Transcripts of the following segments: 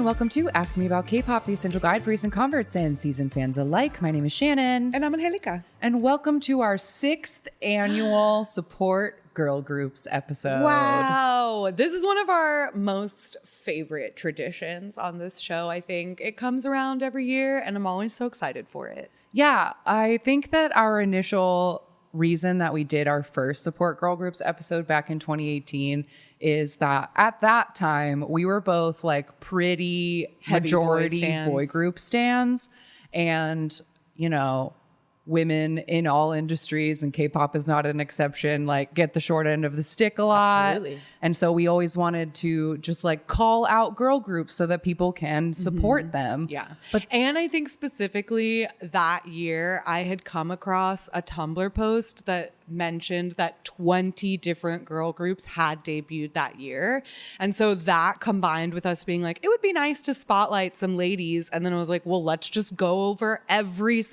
and welcome to Ask Me About K-Pop, the essential guide for recent converts and seasoned fans alike. My name is Shannon. And I'm Angelica. And welcome to our 6th annual Support Girl Groups episode. Wow. This is one of our most favorite traditions on this show, I think. It comes around every year, and I'm always so excited for it. Yeah, I think that our initial reason that we did our first Support Girl Groups episode back in 2018 is that at that time we were both like pretty Heavy majority boy boy group stans, and you know, women in all industries, and K-pop is not an exception, like get the short end of the stick a lot. Absolutely. And so we always wanted to just like call out girl groups so that people can support them. Yeah. And I think specifically that year I had come across a Tumblr post that mentioned that 20 different girl groups had debuted that year. And so that combined with us being like, it would be nice to spotlight some ladies. And then I was like, well, let's just go over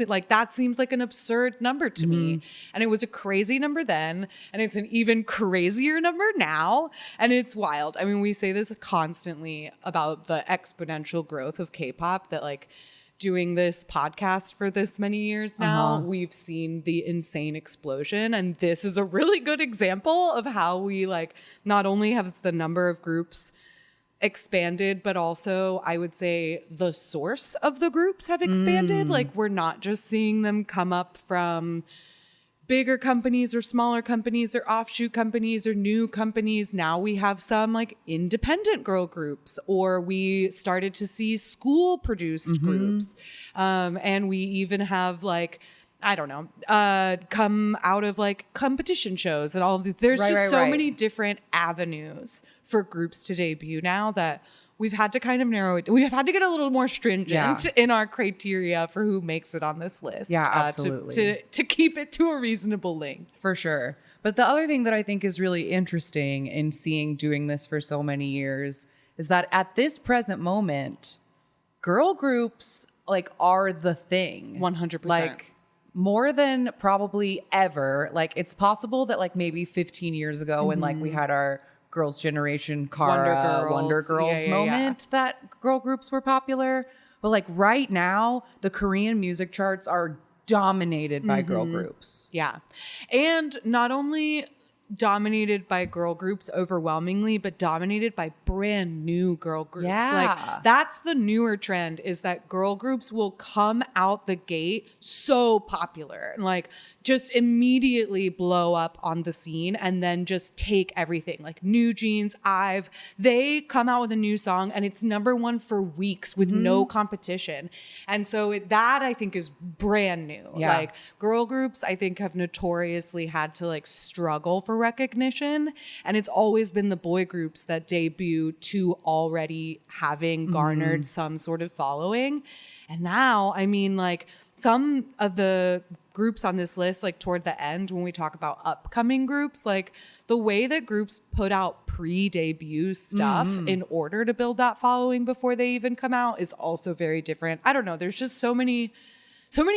like that seems like an absurd number to me. And it was a crazy number then. And it's an even crazier number now. And it's wild. I mean, we say this constantly about the exponential growth of K-pop, that like doing this podcast for this many years now, we've seen the insane explosion. And this is a really good example of how we like not only have the number of groups expanded, but also I would say the source of the groups have expanded. Like we're not just seeing them come up from bigger companies or smaller companies or offshoot companies or new companies. Now we have some like independent girl groups, or we started to see school produced groups. And we even have like, I don't know, come out of like competition shows and all of these. There's so many different avenues for groups to debut now that we've had to kind of narrow it. We have had to get a little more stringent in our criteria for who makes it on this list. Yeah, absolutely. To keep it to a reasonable length. For sure. But the other thing that I think is really interesting in doing this for so many years is that at this present moment, girl groups like are the thing. 100%. Like more than probably ever. Like it's possible that like maybe 15 years ago when like we had our Girls' Generation, Kara, Wonder Girls moment that girl groups were popular. But like right now, the Korean music charts are dominated by girl groups. Yeah. And not only dominated by girl groups overwhelmingly, but dominated by brand new girl groups. Yeah. Like that's the newer trend, is that girl groups will come out the gate so popular and like just immediately blow up on the scene and then just take everything. Like New Jeans, IVE, they come out with a new song and it's #1 for weeks with no competition. And so that I think is brand new. Yeah. Like girl groups I think have notoriously had to like struggle for recognition, and it's always been the boy groups that debut to already having garnered some sort of following. And now, I mean, like some of the groups on this list, like toward the end when we talk about upcoming groups, like the way that groups put out pre-debut stuff in order to build that following before they even come out is also very different. I don't know, there's just so many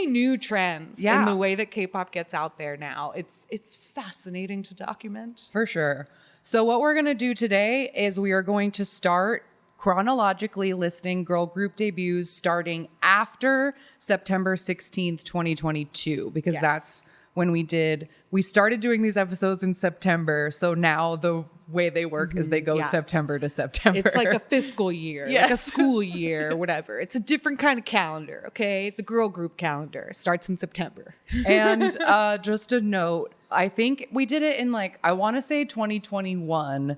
new trends in the way that K-pop gets out there now. It's fascinating to document. For sure. So what we're going to do today is we are going to start chronologically listing girl group debuts starting after September 16th, 2022, because that's when we started doing these episodes in September. So now the way they work is they go September to September. It's like a fiscal year, like a school year or whatever. It's a different kind of calendar, okay? The girl group calendar starts in September. And just a note, I think we did it in like, I want to say 2021.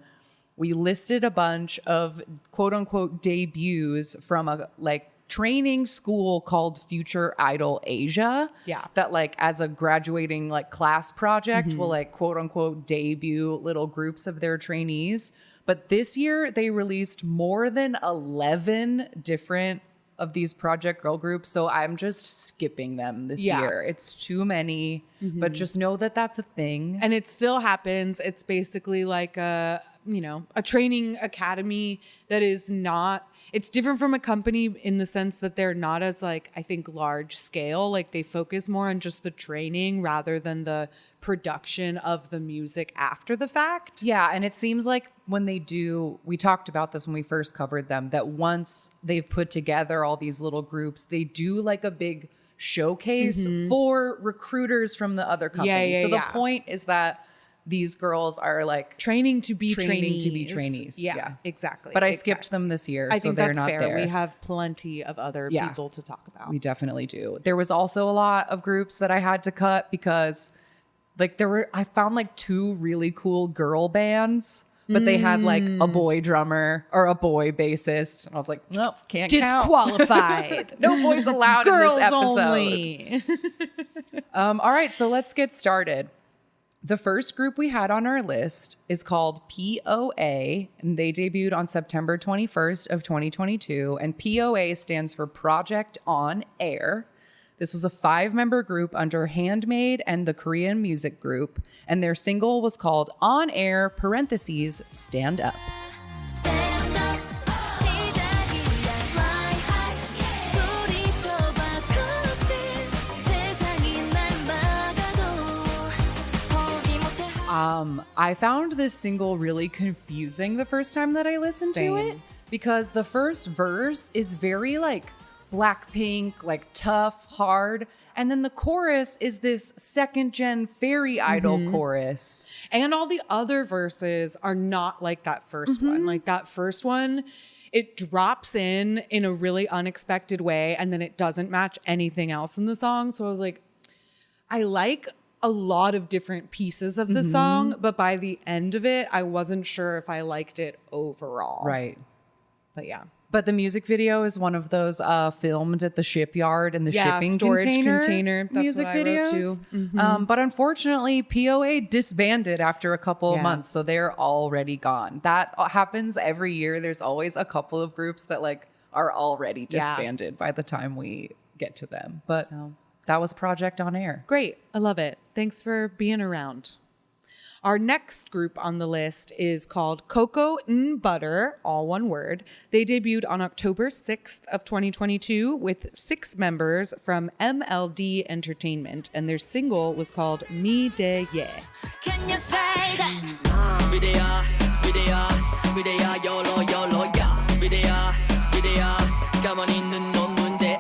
We listed a bunch of quote unquote debuts from a like training school called Future Idol Asia. Yeah. That like as a graduating like class project will like quote unquote debut little groups of their trainees. But this year they released more than 11 different of these project girl groups. So I'm just skipping them this year. It's too many, but just know that that's a thing. And it still happens. It's basically like a training academy that is not it's different from a company in the sense that they're not as like, I think, large scale. Like they focus more on just the training rather than the production of the music after the fact. Yeah, and it seems like when they do, we talked about this when we first covered them, that once they've put together all these little groups, they do like a big showcase for recruiters from the other companies. So the point is that these girls are like training to be trainees. Yeah, exactly. But I skipped them this year, I so think they're that's not fair. there. We have plenty of other people to talk about. We definitely do. There was also a lot of groups that I had to cut because like I found like 2 really cool girl bands, but they had like a boy drummer or a boy bassist. And I was like, nope, can't disqualified. Count. No boys allowed Girls in this episode. Only. All right, so let's get started. The first group we had on our list is called POA, and they debuted on September 21st of 2022. And POA stands for Project On Air. This was a 5-member group under Handmade and the Korean music group, and their single was called On Air (parentheses) Stand Up. I found this single really confusing the first time that I listened to it because the first verse is very like Blackpink, like tough, hard. And then the chorus is this second gen fairy idol chorus. And all the other verses are not like that first one. Like that first one, it drops in a really unexpected way and then it doesn't match anything else in the song. So I was like, I like a lot of different pieces of the song, but by the end of it, I wasn't sure if I liked it overall. Right. But yeah. But the music video is one of those filmed at the shipyard in the shipping storage container That's music what I wrote videos. too. But unfortunately, POA disbanded after a couple of months, so they're already gone. That happens every year. There's always a couple of groups that like are already disbanded by the time we get to them. But that was Project On Air. Great. I love it. Thanks for being around. Our next group on the list is called Cocoa and Butter, all one word. They debuted on October 6th of 2022 with 6 members from MLD Entertainment, and their single was called Me De Ye. Can you say that? Vidya, YOLO, YOLO, yeah. Vidya, 가만히 있는 넌 문제.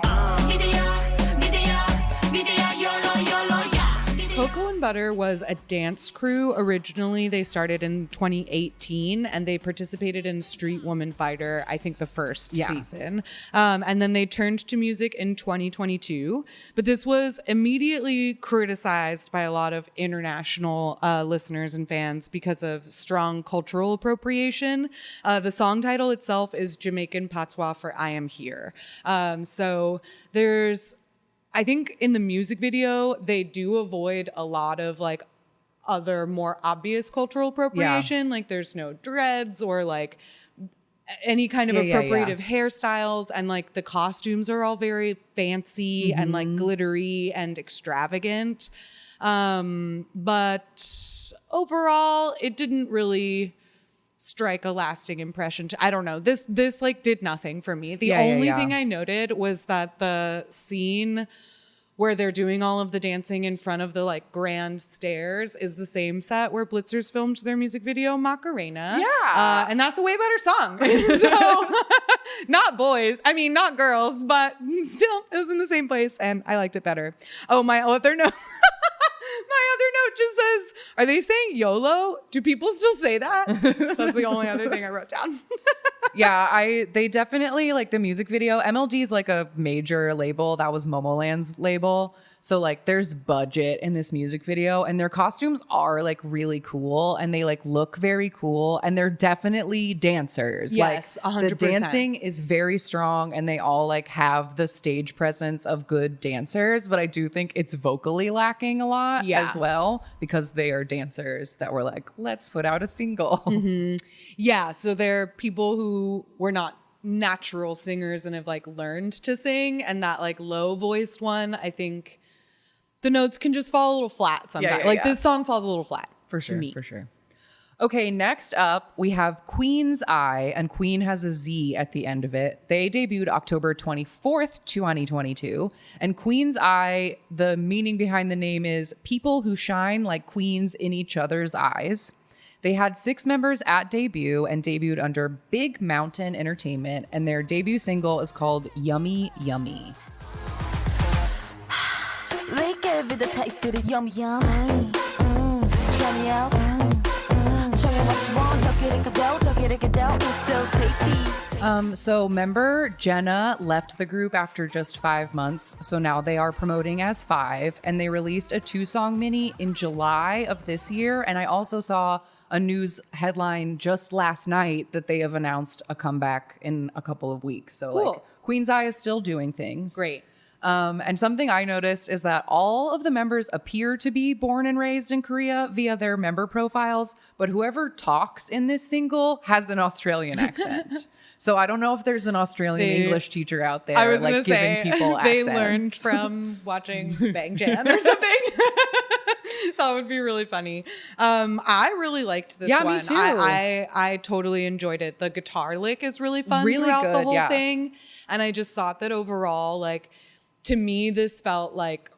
Vidya, YOLO, YOLO, yeah. Cocoa and Butter was a dance crew. Originally, they started in 2018 and they participated in Street Woman Fighter, I think the first season. And then they turned to music in 2022. But this was immediately criticized by a lot of international listeners and fans because of strong cultural appropriation. The song title itself is Jamaican patois for I Am Here. So there's, I think in the music video, they do avoid a lot of like other more obvious cultural appropriation. Like there's no dreads or like any kind of appropriative hairstyles. And like the costumes are all very fancy and like glittery and extravagant. But overall, it didn't really strike a lasting impression. I don't know. This like did nothing for me. The only thing I noted was that the scene where they're doing all of the dancing in front of the like grand stairs is the same set where Blitzers filmed their music video Macarena. Yeah. And that's a way better song. So not boys. I mean, not girls, but still it was in the same place and I liked it better. Oh, my other note. My other note just says, are they saying YOLO? Do people still say that? That's the only other thing I wrote down. They definitely like the music video. MLD is like a major label. That was Momoland's label. So like there's budget in this music video and their costumes are like really cool and they like look very cool and they're definitely dancers. Yes, like 100%. the dancing is very strong and they all like have the stage presence of good dancers, but I do think it's vocally lacking a lot as well because they are dancers that were like, let's put out a single. Yeah, so they're people who were not natural singers and have like learned to sing, and that like low voiced one, I think the notes can just fall a little flat sometimes. This song falls a little flat For sure, me. for sure. Okay, next up, we have Queen's Eye, and Queen has a Z at the end of it. They debuted October 24th, 2022. And Queen's Eye, the meaning behind the name is people who shine like queens in each other's eyes. They had 6 members at debut and debuted under Big Mountain Entertainment, and their debut single is called Yummy Yummy. We give you the taste of the yummy yummy. Yummy out. Show you what you want. It's so tasty. So member Jenna left the group after just 5 months, so now they are promoting as 5, and they released a 2-song mini in July of this year. And I also saw a news headline just last night that they have announced a comeback in a couple of weeks. So Cool. like Queen's Eye is still doing things. Great. And something I noticed is that all of the members appear to be born and raised in Korea via their member profiles, but whoever talks in this single has an Australian accent. So I don't know if there's an Australian English teacher out there I was like gonna giving say, people they accents. learned from watching Bang Jan or something. That would be really funny. I really liked this one. Me too. I totally enjoyed it. The guitar lick is really fun Really throughout the good, whole yeah. thing. And I just thought that overall, like, to me, this felt like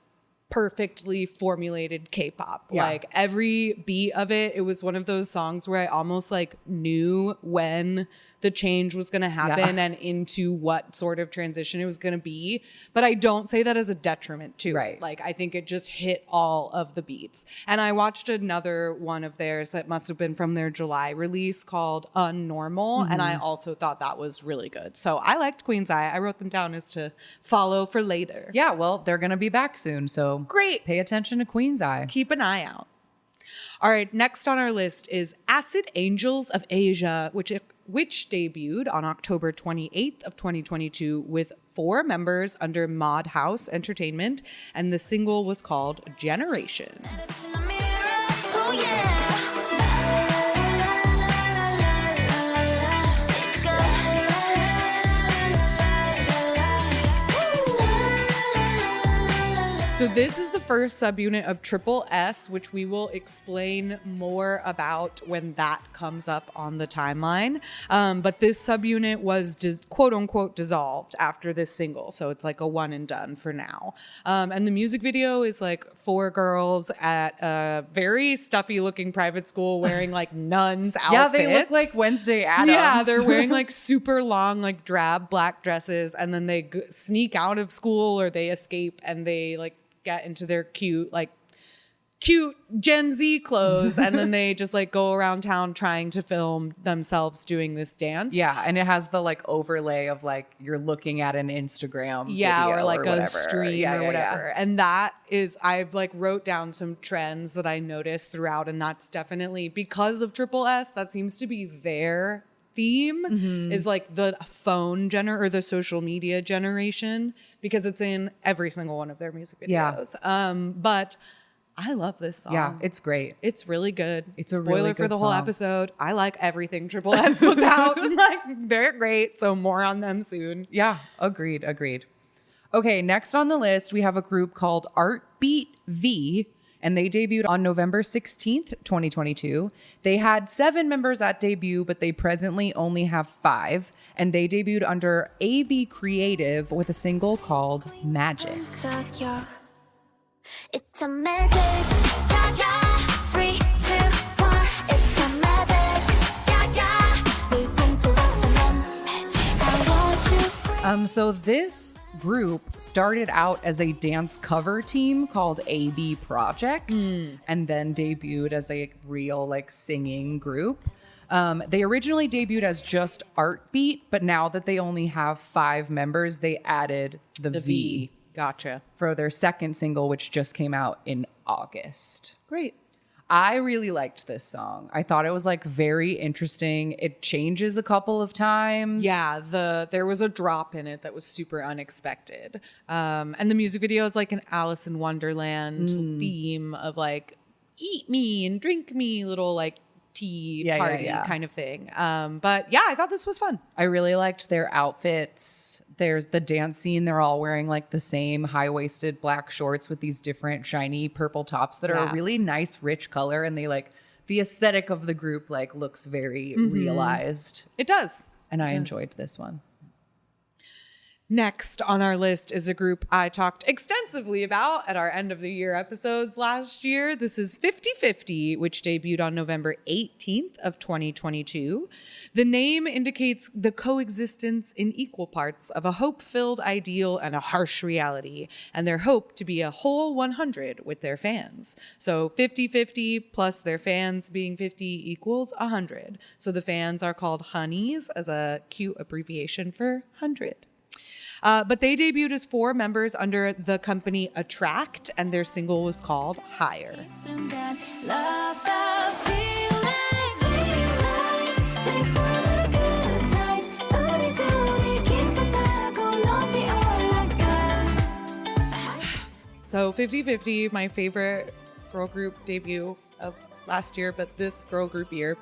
perfectly formulated K-pop. Yeah. Like every beat of it, it was one of those songs where I almost like knew when the change was going to happen and into what sort of transition it was going to be. But I don't say that as a detriment to it. Like I think it just hit all of the beats. And I watched another one of theirs that must have been from their July release called Unnormal. And I also thought that was really good. So I liked Queen's Eye. I wrote them down as to follow for later. Yeah, well, they're going to be back soon. So Great. Pay attention to Queen's Eye. Keep an eye out. All right, next on our list is Acid Angels of Asia, which debuted on October 28th of 2022 with 4 members under Mod House Entertainment, and the single was called Generation. Oh yeah. So this is the first subunit of Triple S, which we will explain more about when that comes up on the timeline. But this subunit was quote unquote dissolved after this single. So it's like a one and done for now. And the music video is like 4 girls at a very stuffy looking private school wearing like nuns outfits. Yeah, they look like Wednesday Addams. Yeah, they're wearing like super long, like drab black dresses, and then they sneak out of school or they escape and they like get into their cute Gen Z clothes, and then they just like go around town trying to film themselves doing this dance. Yeah, and it has the like overlay of like you're looking at an Instagram video or like or a whatever. stream or whatever. And that is, I've like wrote down some trends that I noticed throughout, and that's definitely because of Triple S. That seems to be their theme is like the phone or the social media generation, because it's in every single one of their music videos. But I love this song. Yeah, it's great. It's really good. It's a Spoiler really for good the whole song. episode. I like everything Triple S puts out. Like, they're great. So more on them soon. Yeah, agreed. Okay, next on the list, we have a group called Artbeat V, and they debuted on November 16th, 2022. They had 7 members at debut, but they presently only have 5, and they debuted under AB Creative with a single called Magic. It's a magic. Yeah, yeah. 3, 2, 1. It's a magic. Yeah, yeah. 늘 꿈꾸었던 magic. I want you. So this group started out as a dance cover team called AB Project, and then debuted as a real like singing group. They originally debuted as just Artbeat, but now that they only have 5 members, they added the V Gotcha. for their second single, which just came out in August. Great. I really liked this song. I thought it was like very interesting. It changes a couple of times. Yeah, there was a drop in it that was super unexpected. And the music video is like an Alice in Wonderland theme of like eat me and drink me, little like tea party kind of thing. But yeah, I thought this was fun. I really liked their outfits. There's the dance scene. They're all wearing like the same high-waisted black shorts with these different shiny purple tops that are a really nice, rich color. And the aesthetic of the group like looks very realized. It does. And I enjoyed this one. Next on our list is a group I talked extensively about at our end of the year episodes last year. This is 50/50, which debuted on November 18th of 2022. The name indicates the coexistence in equal parts of a hope-filled ideal and a harsh reality, and their hope to be a whole 100 with their fans. So 50/50 plus their fans being 50 equals 100. So the fans are called Honeys as a cute abbreviation for 100. But they debuted as 4 members under the company Attract, and their single was called Higher. 순간 love the feelings Wait for the good times 우리 둘이 기분 타고 높이 올라가 So 50/50, my favorite girl group debut of last year, but this girl group year.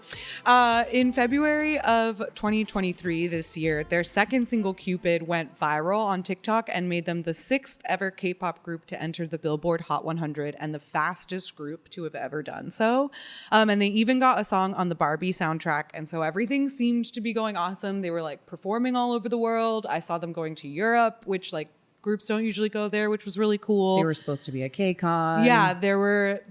In February of 2023, this year, their second single, Cupid, went viral on TikTok and made them the 6th ever K-pop group to enter the Billboard Hot 100 and the fastest group to have ever done so. And they even got a song on the Barbie soundtrack. And so everything seemed to be going awesome. They were like performing all over the world. I saw them going to Europe, which like groups don't usually go there, which was really cool. They were supposed to be a K-Con. Yeah,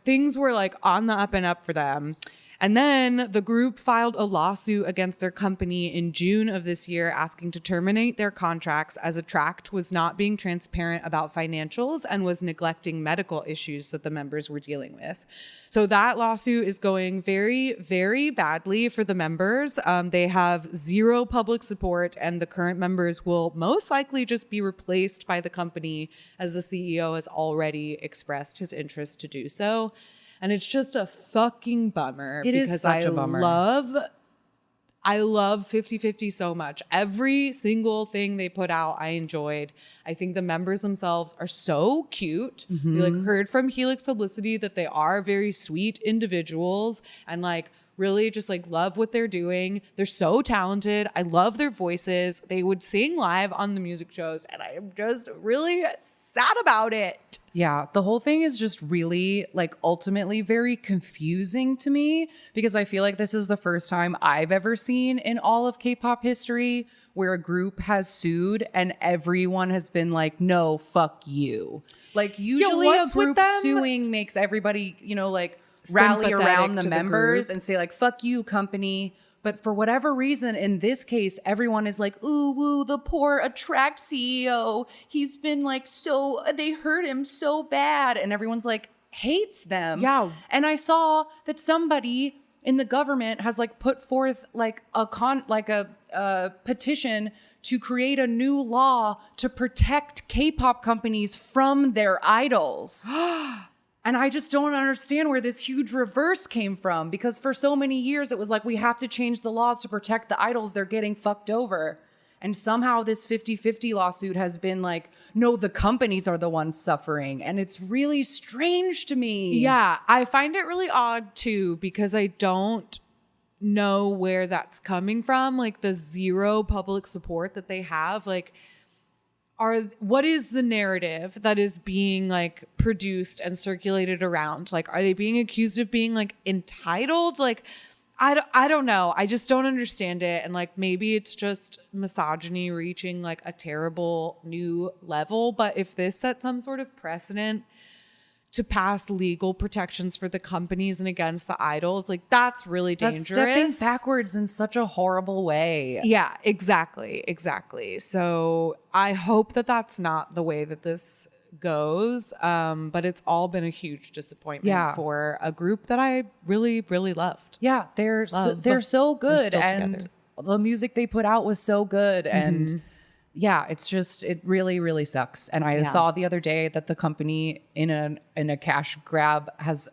things were like on the up and up for them. And then the group filed a lawsuit against their company in June of this year, asking to terminate their contracts as Attract was not being transparent about financials and was neglecting medical issues that the members were dealing with. So that lawsuit is going very, very badly for the members. They have 0 public support, and the current members will most likely just be replaced by the company, as the CEO has already expressed his interest to do so. And it's just a fucking bummer. It is such a bummer. I love 50/50 so much. Every single thing they put out, I enjoyed. I think the members themselves are so cute. We like heard from Helix Publicity that they are very sweet individuals and like really just like love what they're doing. They're so talented. I love their voices. They would sing live on the music shows, and I am just really sad about it. Yeah, the whole thing is just really like ultimately very confusing to me because I feel like this is the first time I've ever seen in all of K-pop history where a group has sued and everyone has been like, no, fuck you. Like usually a what's with group them? suing makes everybody, you know, like rally Sympathetic around to the the members group. and say like, fuck you, company. But for whatever reason, in this case, everyone is like, ooh, woo, the poor Attract CEO. He's been like they hurt him so bad. And everyone's like, hates them. Yeah. And I saw that somebody in the government has like put forth like a petition to create a new law to protect K-pop companies from their idols. And I just don't understand where this huge reverse came from because for so many years it was like we have to change the laws to protect the idols. They're getting fucked over. And somehow this 50/50 lawsuit has been like, no, the companies are the ones suffering. And it's really strange to me. Yeah, I find it really odd too because I don't know where that's coming from. Like the 0 public support that they have, like what is the narrative that is being like produced and circulated around? Like, are they being accused of being like entitled? Like, I don't know. I just don't understand it. And like, maybe it's just misogyny reaching like a terrible new level. But if this sets some sort of precedent to pass legal protections for the companies and against the idols, like that's really dangerous. That's stepping backwards in such a horrible way. Yeah, exactly. So I hope that that's not the way that this goes. But it's all been a huge disappointment for a group that I really, really loved. Yeah, they're so good. They're still and together. the music they put out was so good. And yeah, it's just, it really, really sucks. And I saw the other day that the company in a cash grab has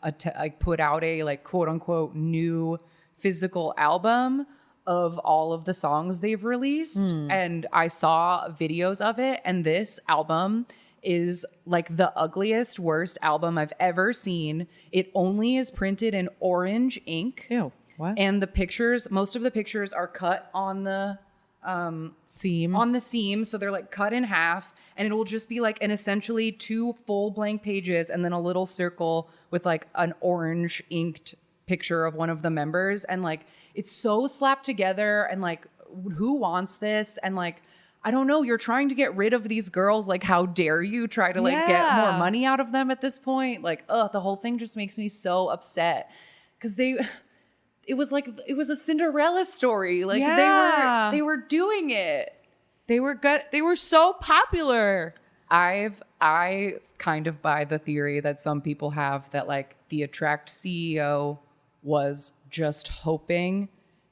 put out a like quote unquote new physical album of all of the songs they've released. And I saw videos of it. And this album is like the ugliest, worst album I've ever seen. It only is printed in orange ink. Ew, what? And most of the pictures are cut on the seam, so they're like cut in half, and it will just be like an essentially 2 full blank pages and then a little circle with like an orange inked picture of one of the members, and like it's so slapped together, and like who wants this? And like I don't know, you're trying to get rid of these girls, like how dare you try to like get more money out of them at this point? Like the whole thing just makes me so upset because it was a Cinderella story. Like they were doing it. They were good. They were so popular. I kind of buy the theory that some people have that like the Attract CEO was just hoping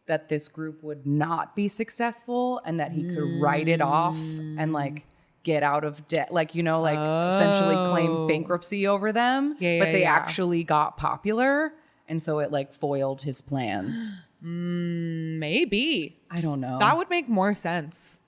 that this group would not be successful and that he could write it off and like get out of debt, like, you know, like essentially claim bankruptcy over them. But they actually got popular. And so it like foiled his plans. Maybe. I don't know. That would make more sense.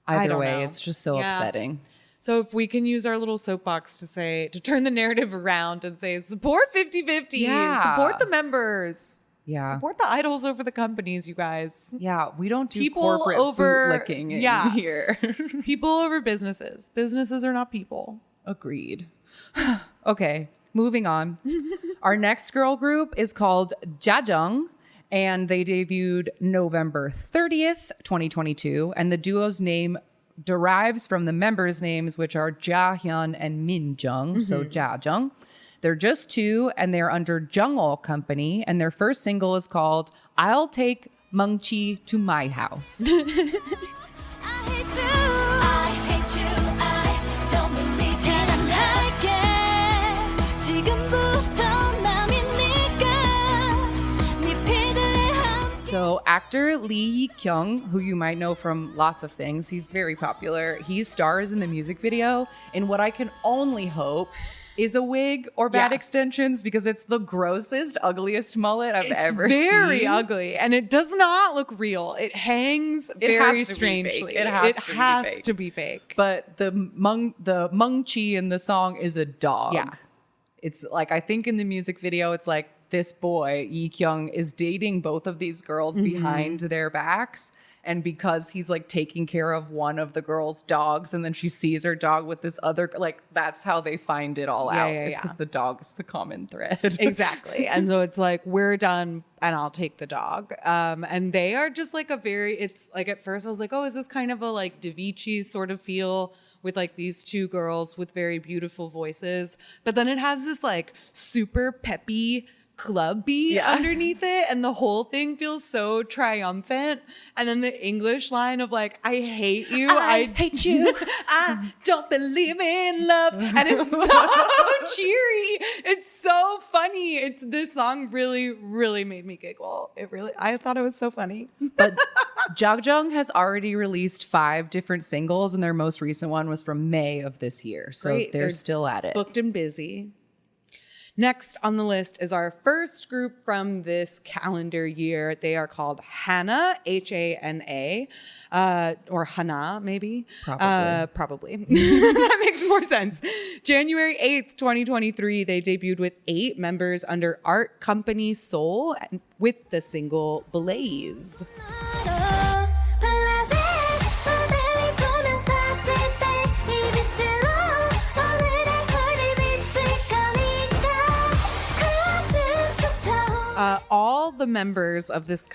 Either way, it's just so upsetting. So if we can use our little soapbox to turn the narrative around and say, support 50-50, support the members. Yeah. Support the idols over the companies, you guys. Yeah. We don't do people corporate bootlicking in here. People over businesses. Businesses are not people. Agreed. Okay. Moving on. Our next girl group is called Jajang, and they debuted November 30th, 2022. And the duo's name derives from the members' names, which are Jahyun and Minjung. So Jajang. They're just two, and they're under Jungol Company, and their first single is called I'll Take Mungchi to My House. I hate you. I hate you. I don't believe 지금부터 남이니까 네 피드에 함께. So actor Lee Kyung, who you might know from lots of things, he's very popular. He stars in the music video in what I can only hope is a wig or bad extensions, because it's the grossest, ugliest mullet I've ever seen. It's very ugly, and it does not look real. It hangs very strangely. It has to be fake. But the Mungchi in the song is a dog. Yeah. It's like, I think in the music video, it's like this boy, Yi Kyung, is dating both of these girls behind their backs. And because he's like taking care of one of the girl's dogs, and then she sees her dog with this other, like that's how they find it all out. It's because the dog is the common thread. Exactly. And so it's like, we're done and I'll take the dog. And they are just like it's like at first I was like, oh, is this kind of a like Da Vici sort of feel with like these two girls with very beautiful voices? But then it has this like super peppy club beat underneath it, and the whole thing feels so triumphant. And then the English line of like, I hate you, I hate you, I don't believe in love, and it's so cheery, it's so funny. This song really made me giggle. I thought it was so funny. But Jajang has already released 5 different singles, and their most recent one was from May of this year, so they're still at it. Booked and busy. Next on the list is our first group from this calendar year. They are called Hana, Hana, or Hana, maybe. Probably. That makes more sense. January 8th, 2023, they debuted with 8 members under Art Company Seoul with the single Blaze. All the members of this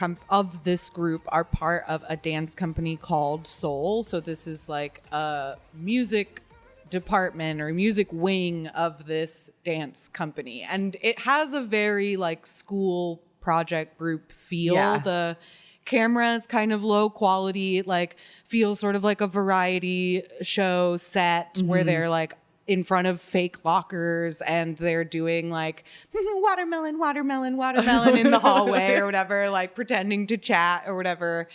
group are part of a dance company called Seoul. So this is like a music department or music wing of this dance company, and it has a very like school project group feel. The camera is kind of low quality. It like feels sort of like a variety show set where they're like in front of fake lockers and they're doing like watermelon in the hallway or whatever, like pretending to chat or whatever.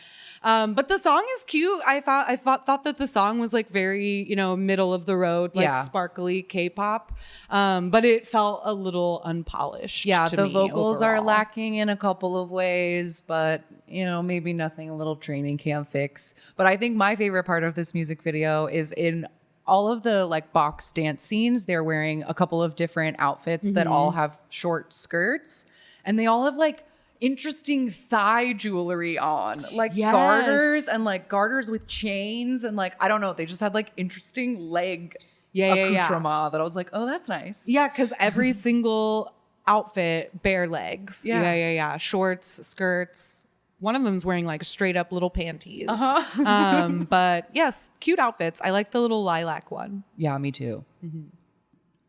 But the song is cute. I thought that the song was like very, middle of the road, like sparkly K-pop. But it felt a little unpolished. Yeah, to the me vocals overall. are lacking in a couple of ways, but maybe nothing a little training can't fix. But I think my favorite part of this music video is in all of the like box dance scenes, they're wearing a couple of different outfits that all have short skirts, and they all have like interesting thigh jewelry on, like garters and like garters with chains, and like I don't know, they just had like interesting leg accoutrement that I was like, oh, that's nice. Yeah, because every single outfit, bare legs. Yeah. Shorts, skirts. One of them's wearing like straight up little panties. But yes, cute outfits. I like the little lilac one. Yeah, me too.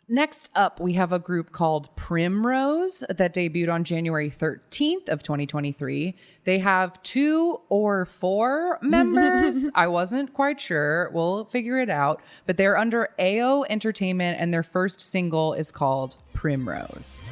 Next up, we have a group called Primrose that debuted on January 13th of 2023. They have 2 or 4 members. I wasn't quite sure. We'll figure it out. But they're under AO Entertainment, and their first single is called Primrose.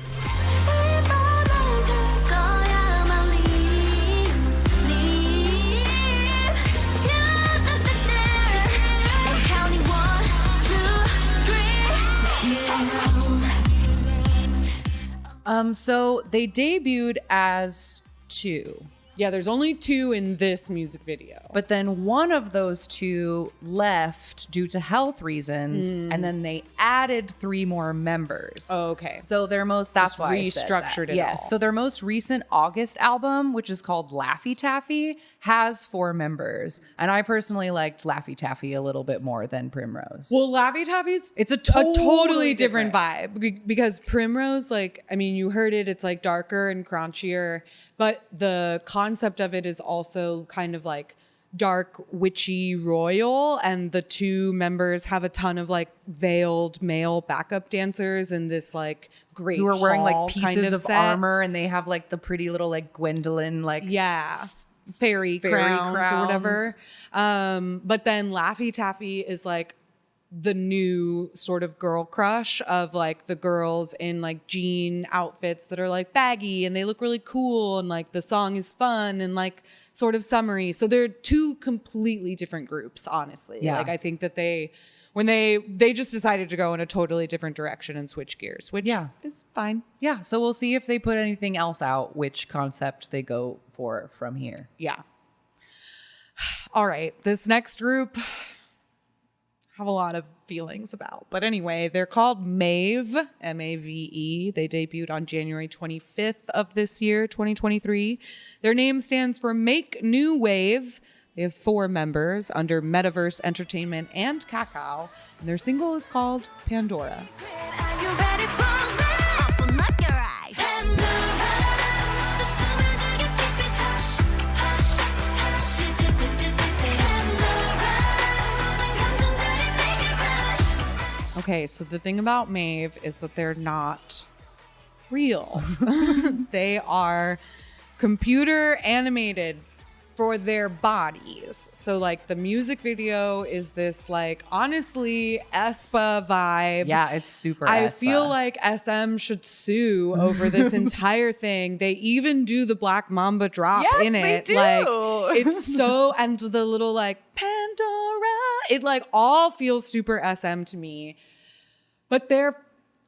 So they debuted as 2. Yeah, there's only 2 in this music video. But then one of those 2 left due to health reasons, and then they added 3 more members. Oh, okay. So their most That's why I said that. restructured it. Yes. All. So their most recent August album, which is called Laffy Taffy, has 4 members, and I personally liked Laffy Taffy a little bit more than Primrose. Well, Laffy Taffy's it's a totally different vibe because Primrose, like, I mean, you heard it, it's like darker and crunchier, but the concept of it is also kind of like dark, witchy, royal, and the 2 members have a ton of like veiled male backup dancers in this like great who are wearing hall like pieces kind of of set. armor, and they have like the pretty little like Gwendolyn like fairy crowns or whatever. crowns. But then Laffy Taffy is like the new sort of girl crush of like the girls in like jean outfits that are like baggy and they look really cool, and like the song is fun and like sort of summery. So they're 2 completely different groups, honestly. Yeah. Like I think that when they just decided to go in a totally different direction and switch gears, which is fine. Yeah, so we'll see if they put anything else out, which concept they go for from here. Yeah. All right, this next group have a lot of feelings about. But anyway, they're called Mave, M-A-V-E. They debuted on January 25th of this year, 2023. Their name stands for Make New Wave. They have 4 members under Metaverse Entertainment and Kakao, and their single is called Pandora. Are you ready for love? Open up your eyes. The summer 되게 삐삐 hush, hush, hush. 모든 감정들이 make it rush. Okay, so the thing about Mave is that they're not real. They are computer animated for their bodies. So like the music video is this like honestly aespa vibe. Yeah, it's super I aespa. feel like SM should sue over this entire thing. They even do the Black Mamba drop Yes, in they it. do. Like it's so, and the little like Pandora, it like all feels super SM to me. But they're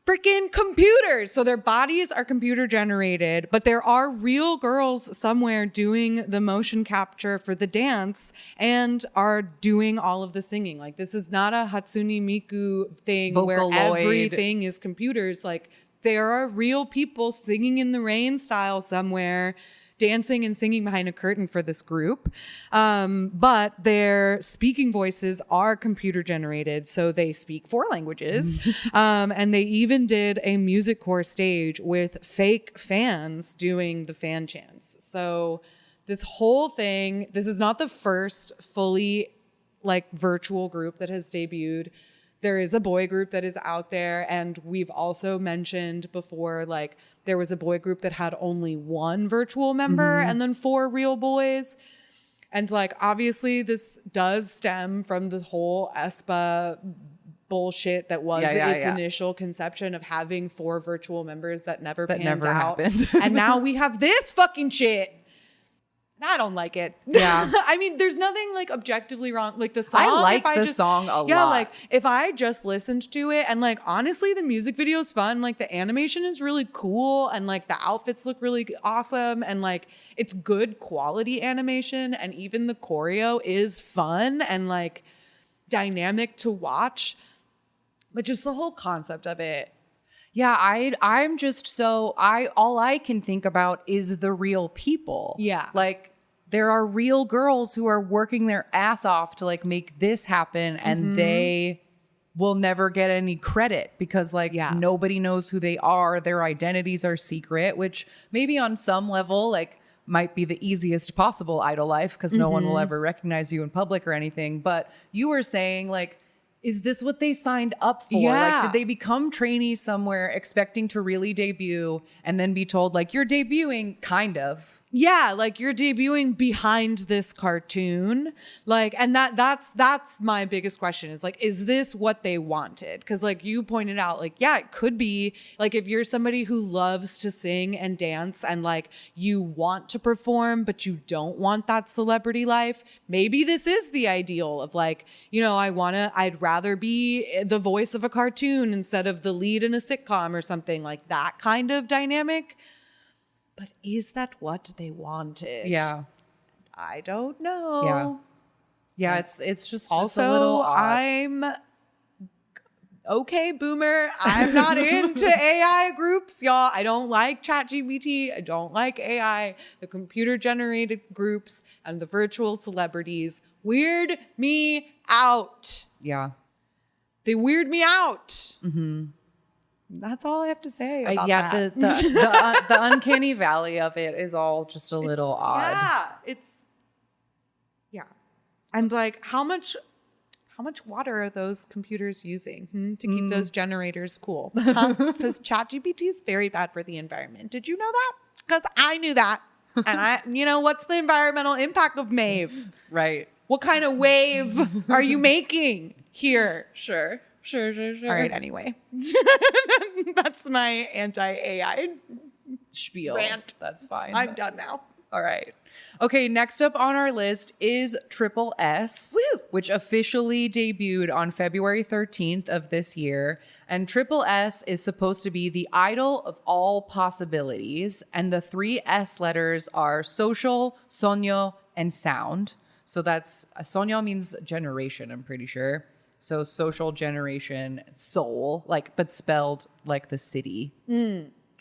freaking computers. So their bodies are computer generated, but there are real girls somewhere doing the motion capture for the dance and are doing all of the singing. Like this is not a Hatsune Miku thing where Vocaloid. everything is computers. Like there are real people singing in the rain style somewhere, dancing and singing behind a curtain for this group. But their speaking voices are computer generated. So they speak 4 languages. And they even did a music core stage with fake fans doing the fan chants. So this whole thing, this is not the first fully like virtual group that has debuted. There is a boy group that is out there, and we've also mentioned before, like there was a boy group that had only 1 virtual member and then 4 real boys. And like obviously this does stem from the whole aespa bullshit that was its initial conception of having 4 virtual members that never panned out. happened. And now we have this fucking shit. I don't like it. Yeah. I mean, there's nothing like objectively wrong. Like the song. I like if the song a Yeah, lot. like if I just listened to it and like honestly, the music video is fun. Like the animation is really cool and like the outfits look really awesome and like it's good quality animation and even the choreo is fun and like dynamic to watch. But just the whole concept of it. Yeah, I'm just so all I can think about is the real people. Yeah. Like there are real girls who are working their ass off to like make this happen, and they will never get any credit because like Yeah. nobody knows who they are. Their identities are secret, which maybe on some level like might be the easiest possible idol life because no one will ever recognize you in public or anything. But you were saying like, is this what they signed up for? Yeah. Like, did they become trainees somewhere expecting to really debut and then be told like, you're debuting kind of? Yeah, like you're debuting behind this cartoon. Like, and that's my biggest question is like, is this what they wanted? Cause like you pointed out, like, yeah, it could be like if you're somebody who loves to sing and dance and like you want to perform, but you don't want that celebrity life, maybe this is the ideal of like, you know, I'd rather be the voice of a cartoon instead of the lead in a sitcom or something like that kind of dynamic. But is that what they wanted? Yeah. I don't know. Yeah. It's just Also, it's a little odd. I'm okay, boomer. I'm not into AI groups, y'all. I don't like ChatGPT. I don't like AI. The computer generated groups and the virtual celebrities weird me out. Yeah. They weird me out. Mm-hmm. That's all I have to say about that. The uncanny valley of it is all just a little odd. Yeah. And like how much water are those computers using to keep those generators cool? Because ChatGPT is very bad for the environment. Did you know that? Because I knew that. And what's the environmental impact of Maeve? Right. What kind of wave are you making here? Sure. All right, anyway. That's my anti-AI Spiel. rant. That's fine. I'm done now. All right. Okay, next up on our list is Triple S, which officially debuted on February 13th of this year. And Triple S is supposed to be the idol of all possibilities. And the 3 S letters are social, sonyo, and sound. So that's sonyo means generation, I'm pretty sure. So social, generation, soul, like but spelled like the city.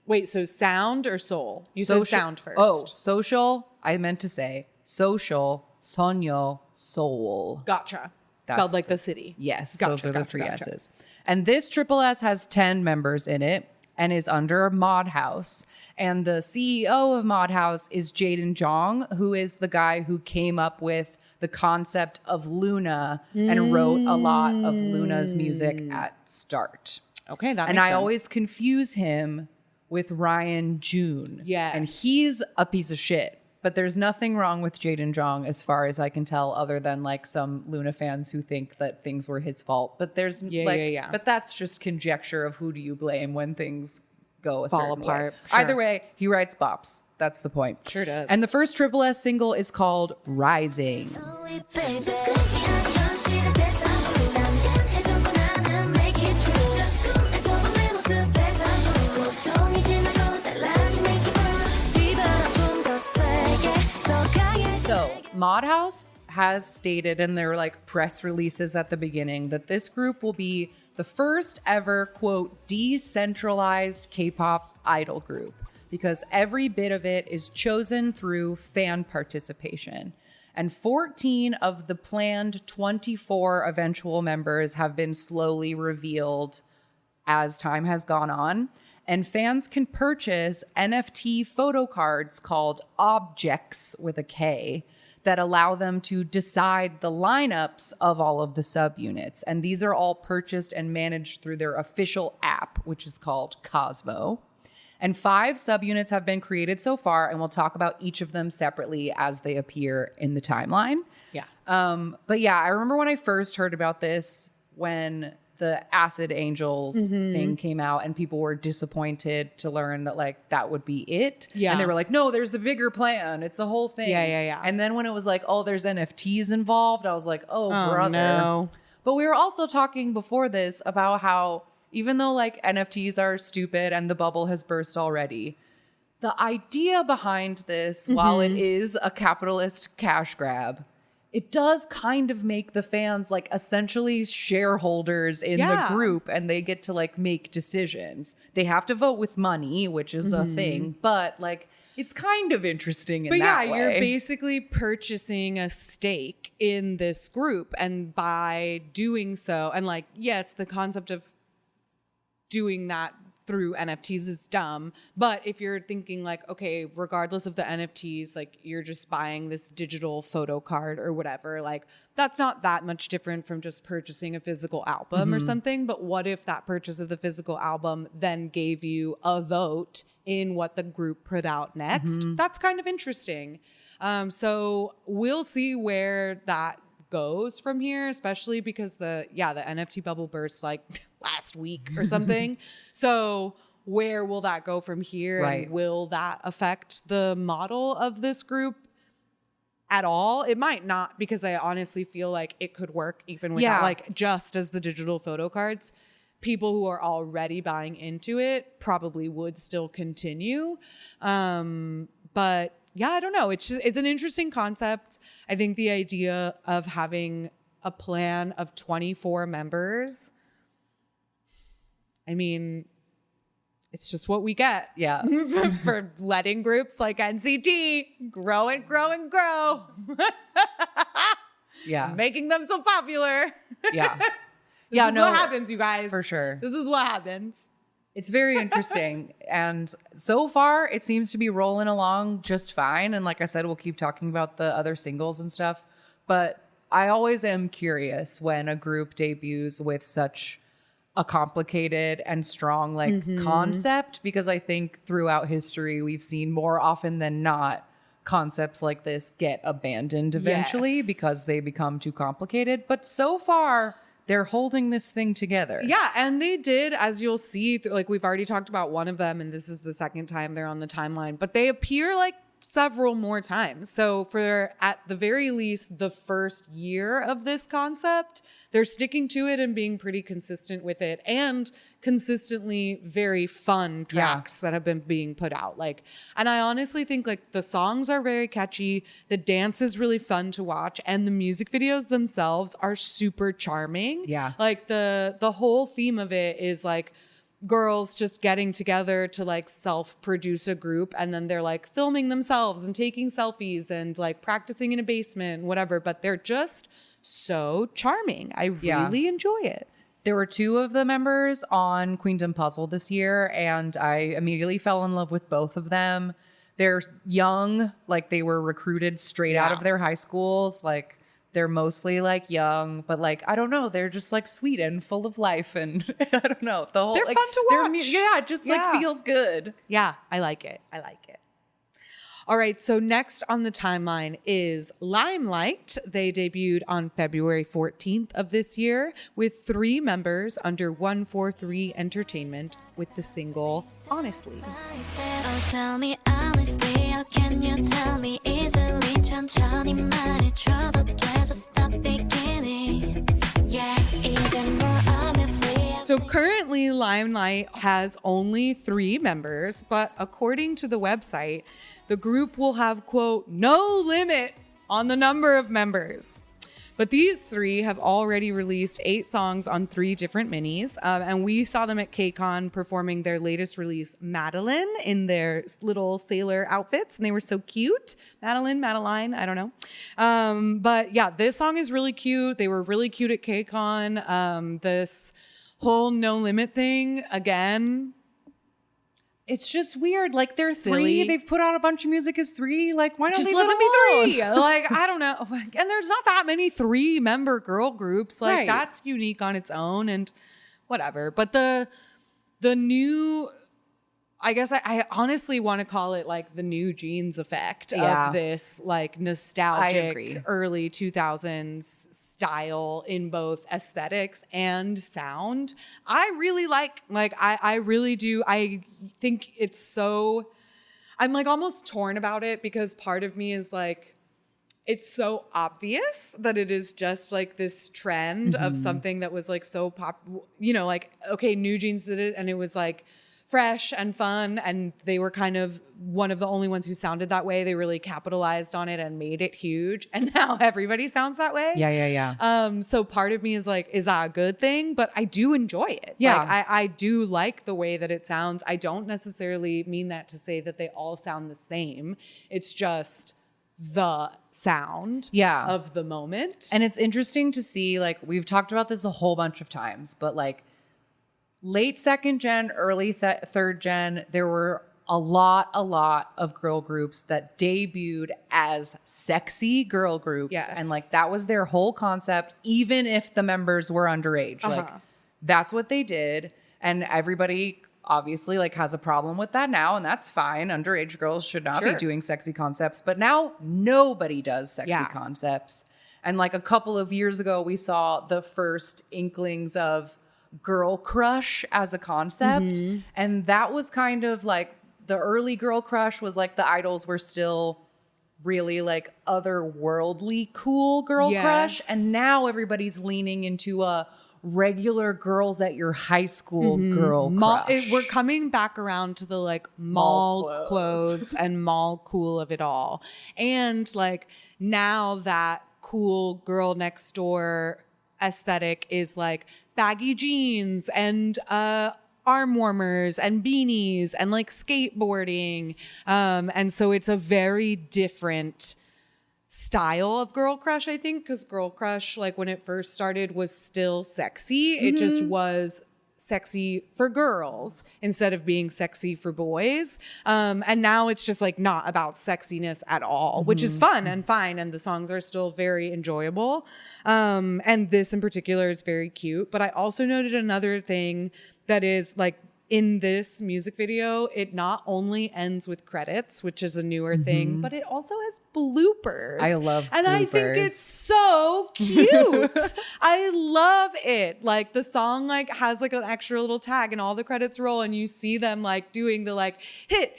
Wait, so sound or soul? You said sound first. Oh, social. I meant to say social, sonyo, soul. Gotcha. That's Spelled like the city. Yes, Gotcha, those are the gotcha, 3 gotcha. S's. And this Triple S has 10 members in it and is under Mod House. And the CEO of Mod House is Jaden Jong, who is the guy who came up with the concept of Luna and wrote a lot of Luna's music at start. Okay, that makes And sense. I always confuse him with Ryan June. Yes. And he's a piece of shit. But there's nothing wrong with Jaden Jong as far as I can tell, other than like some Luna fans who think that things were his fault. But there's but that's just conjecture of who do you blame when things go a Fall certain apart. way. Sure. Either way, he writes bops. That's the point. Sure does. And the first Triple S single is called Rising. So Mod House has stated in their like press releases at the beginning that this group will be the first ever quote decentralized K-pop idol group because every bit of it is chosen through fan participation. And 14 of the planned 24 eventual members have been slowly revealed as time has gone on. And fans can purchase NFT photo cards called objects with a K that allow them to decide the lineups of all of the subunits. And these are all purchased and managed through their official app, which is called Cosmo. And 5 subunits have been created so far, and we'll talk about each of them separately as they appear in the timeline. Yeah. But yeah, I remember when I first heard about this, when the Acid Angels thing came out and people were disappointed to learn that like that would be it. Yeah. And they were like, no, there's a bigger plan. It's a whole thing. Yeah. And then when it was like, oh, there's NFTs involved, I was like, oh brother. No. But we were also talking before this about how even though like NFTs are stupid and the bubble has burst already, the idea behind this, while it is a capitalist cash grab, it does kind of make the fans like essentially shareholders in the Yeah. group, and they get to like make decisions. They have to vote with money, which is a thing, but like it's kind of interesting in But that yeah, way. you're basically purchasing a stake in this group. And by doing so, and like, yes, the concept of doing that through NFTs is dumb. But if you're thinking like, okay, regardless of the NFTs, like you're just buying this digital photo card or whatever, like that's not that much different from just purchasing a physical album or something. But what if that purchase of the physical album then gave you a vote in what the group put out next? That's kind of interesting. So we'll see where that goes from here, especially because the NFT bubble burst like last week or something. So where will that go from here? Right. And will that affect the model of this group at all? It might not, because I honestly feel like it could work even without like just as the digital photo cards. People who are already buying into it probably would still continue. But yeah, I don't know. It's an interesting concept. I think the idea of having a plan of 24 members, I mean, it's just what we get. Yeah. For letting groups like NCT grow and grow and grow. Yeah. Making them so popular. Yeah. This is what happens, you guys. For sure. This is what happens. It's very interesting. And so far, it seems to be rolling along just fine. And like I said, we'll keep talking about the other singles and stuff. But I always am curious when a group debuts with such a complicated and strong like concept, because I think throughout history, we've seen more often than not concepts like this get abandoned eventually Yes. because they become too complicated. But so far, they're holding this thing together. Yeah, and they did, as you'll see, like we've already talked about one of them, and this is the second time they're on the timeline, but they appear like several more times. So for at the very least the first year of this concept, they're sticking to it and being pretty consistent with it, and consistently very fun tracks that have been being put out. Like, and I honestly think like the songs are very catchy, the dance is really fun to watch, and the music videos themselves are super charming. Yeah. Like the whole theme of it is like girls just getting together to like self-produce a group, and then they're like filming themselves and taking selfies and like practicing in a basement, whatever, but they're just so charming. I really enjoy it. There were two of the members on Queendom Puzzle this year, and I immediately fell in love with both of them. They're young, like they were recruited straight out of their high schools. Like they're mostly like young, but like, I don't know, they're just like sweet and full of life. And I don't know, the whole, They're like, fun to watch. it just like feels good. Yeah, I like it. I like it. All right, so next on the timeline is Limelight. They debuted on February 14th of this year with 3 members under 143 Entertainment with the single Honestly. Oh, tell me honestly, how can you tell me easily? 천천히 말해줘도 돼, just stop beginning. Yeah, even more honestly. So currently, Limelight has only 3 members, but according to the website, the group will have, quote, no limit on the number of members. But these 3 have already released 8 songs on 3 different minis. And we saw them at KCON performing their latest release, Madeline, in their little sailor outfits. And they were so cute. Madeline, I don't know. But yeah, this song is really cute. They were really cute at KCON. This whole no limit thing, again, It's just weird. Like they're Silly. 3. They've put out a bunch of music as 3. Like why don't just leave let it them be alone? 3. Like, I don't know. And there's not that many 3-member girl groups. Like Right. that's unique on its own and whatever. But the new, I guess I honestly want to call it like the new jeans effect of this like nostalgic early 2000s style in both aesthetics and sound. I really like I really do. I think it's so, I'm like almost torn about it because part of me is like, it's so obvious that it is just like this trend of something that was like so pop, you know, like, okay, New Jeans did it and it was like fresh and fun, and they were kind of one of the only ones who sounded that way. They really capitalized on it and made it huge, and now everybody sounds that way. Yeah. So part of me is like, is that a good thing? But I do enjoy it. Yeah. Like, I do like the way that it sounds. I don't necessarily mean that to say that they all sound the same. It's just the sound of the moment. And it's interesting to see, like, we've talked about this a whole bunch of times, but like late second gen, early third gen, there were a lot of girl groups that debuted as sexy girl groups. Yes. And like that was their whole concept, even if the members were underage. Like that's what they did. And everybody obviously like has a problem with that now, and that's fine. Underage girls should not be doing sexy concepts. But now nobody does sexy concepts. And like a couple of years ago, we saw the first inklings of girl crush as a concept. And that was kind of like the early girl crush was like the idols were still really like otherworldly cool girl crush. And now everybody's leaning into a regular girls at your high school girl crush. We're coming back around to the like mall clothes and mall cool of it all. And like now that cool girl next door aesthetic is like baggy jeans and arm warmers and beanies and like skateboarding. And so it's a very different style of girl crush, I think, because girl crush, like when it first started, was still sexy. It just was sexy for girls instead of being sexy for boys. And now it's just like not about sexiness at all, which is fun and fine. And the songs are still very enjoyable. And this in particular is very cute. But I also noted another thing that is like in this music video, it not only ends with credits, which is a newer thing, but it also has bloopers. I love and bloopers. I think it's so cute. I love it. Like the song like has like an extra little tag and all the credits roll and you see them like doing the like hit,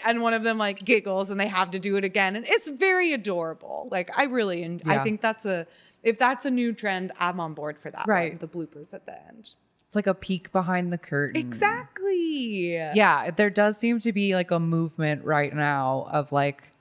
and one of them like giggles and they have to do it again. And it's very adorable. Like I really, I think if that's a new trend, I'm on board for that. Right. One, the bloopers at the end. It's like a peek behind the curtain. Exactly. Yeah, there does seem to be like a movement right now of like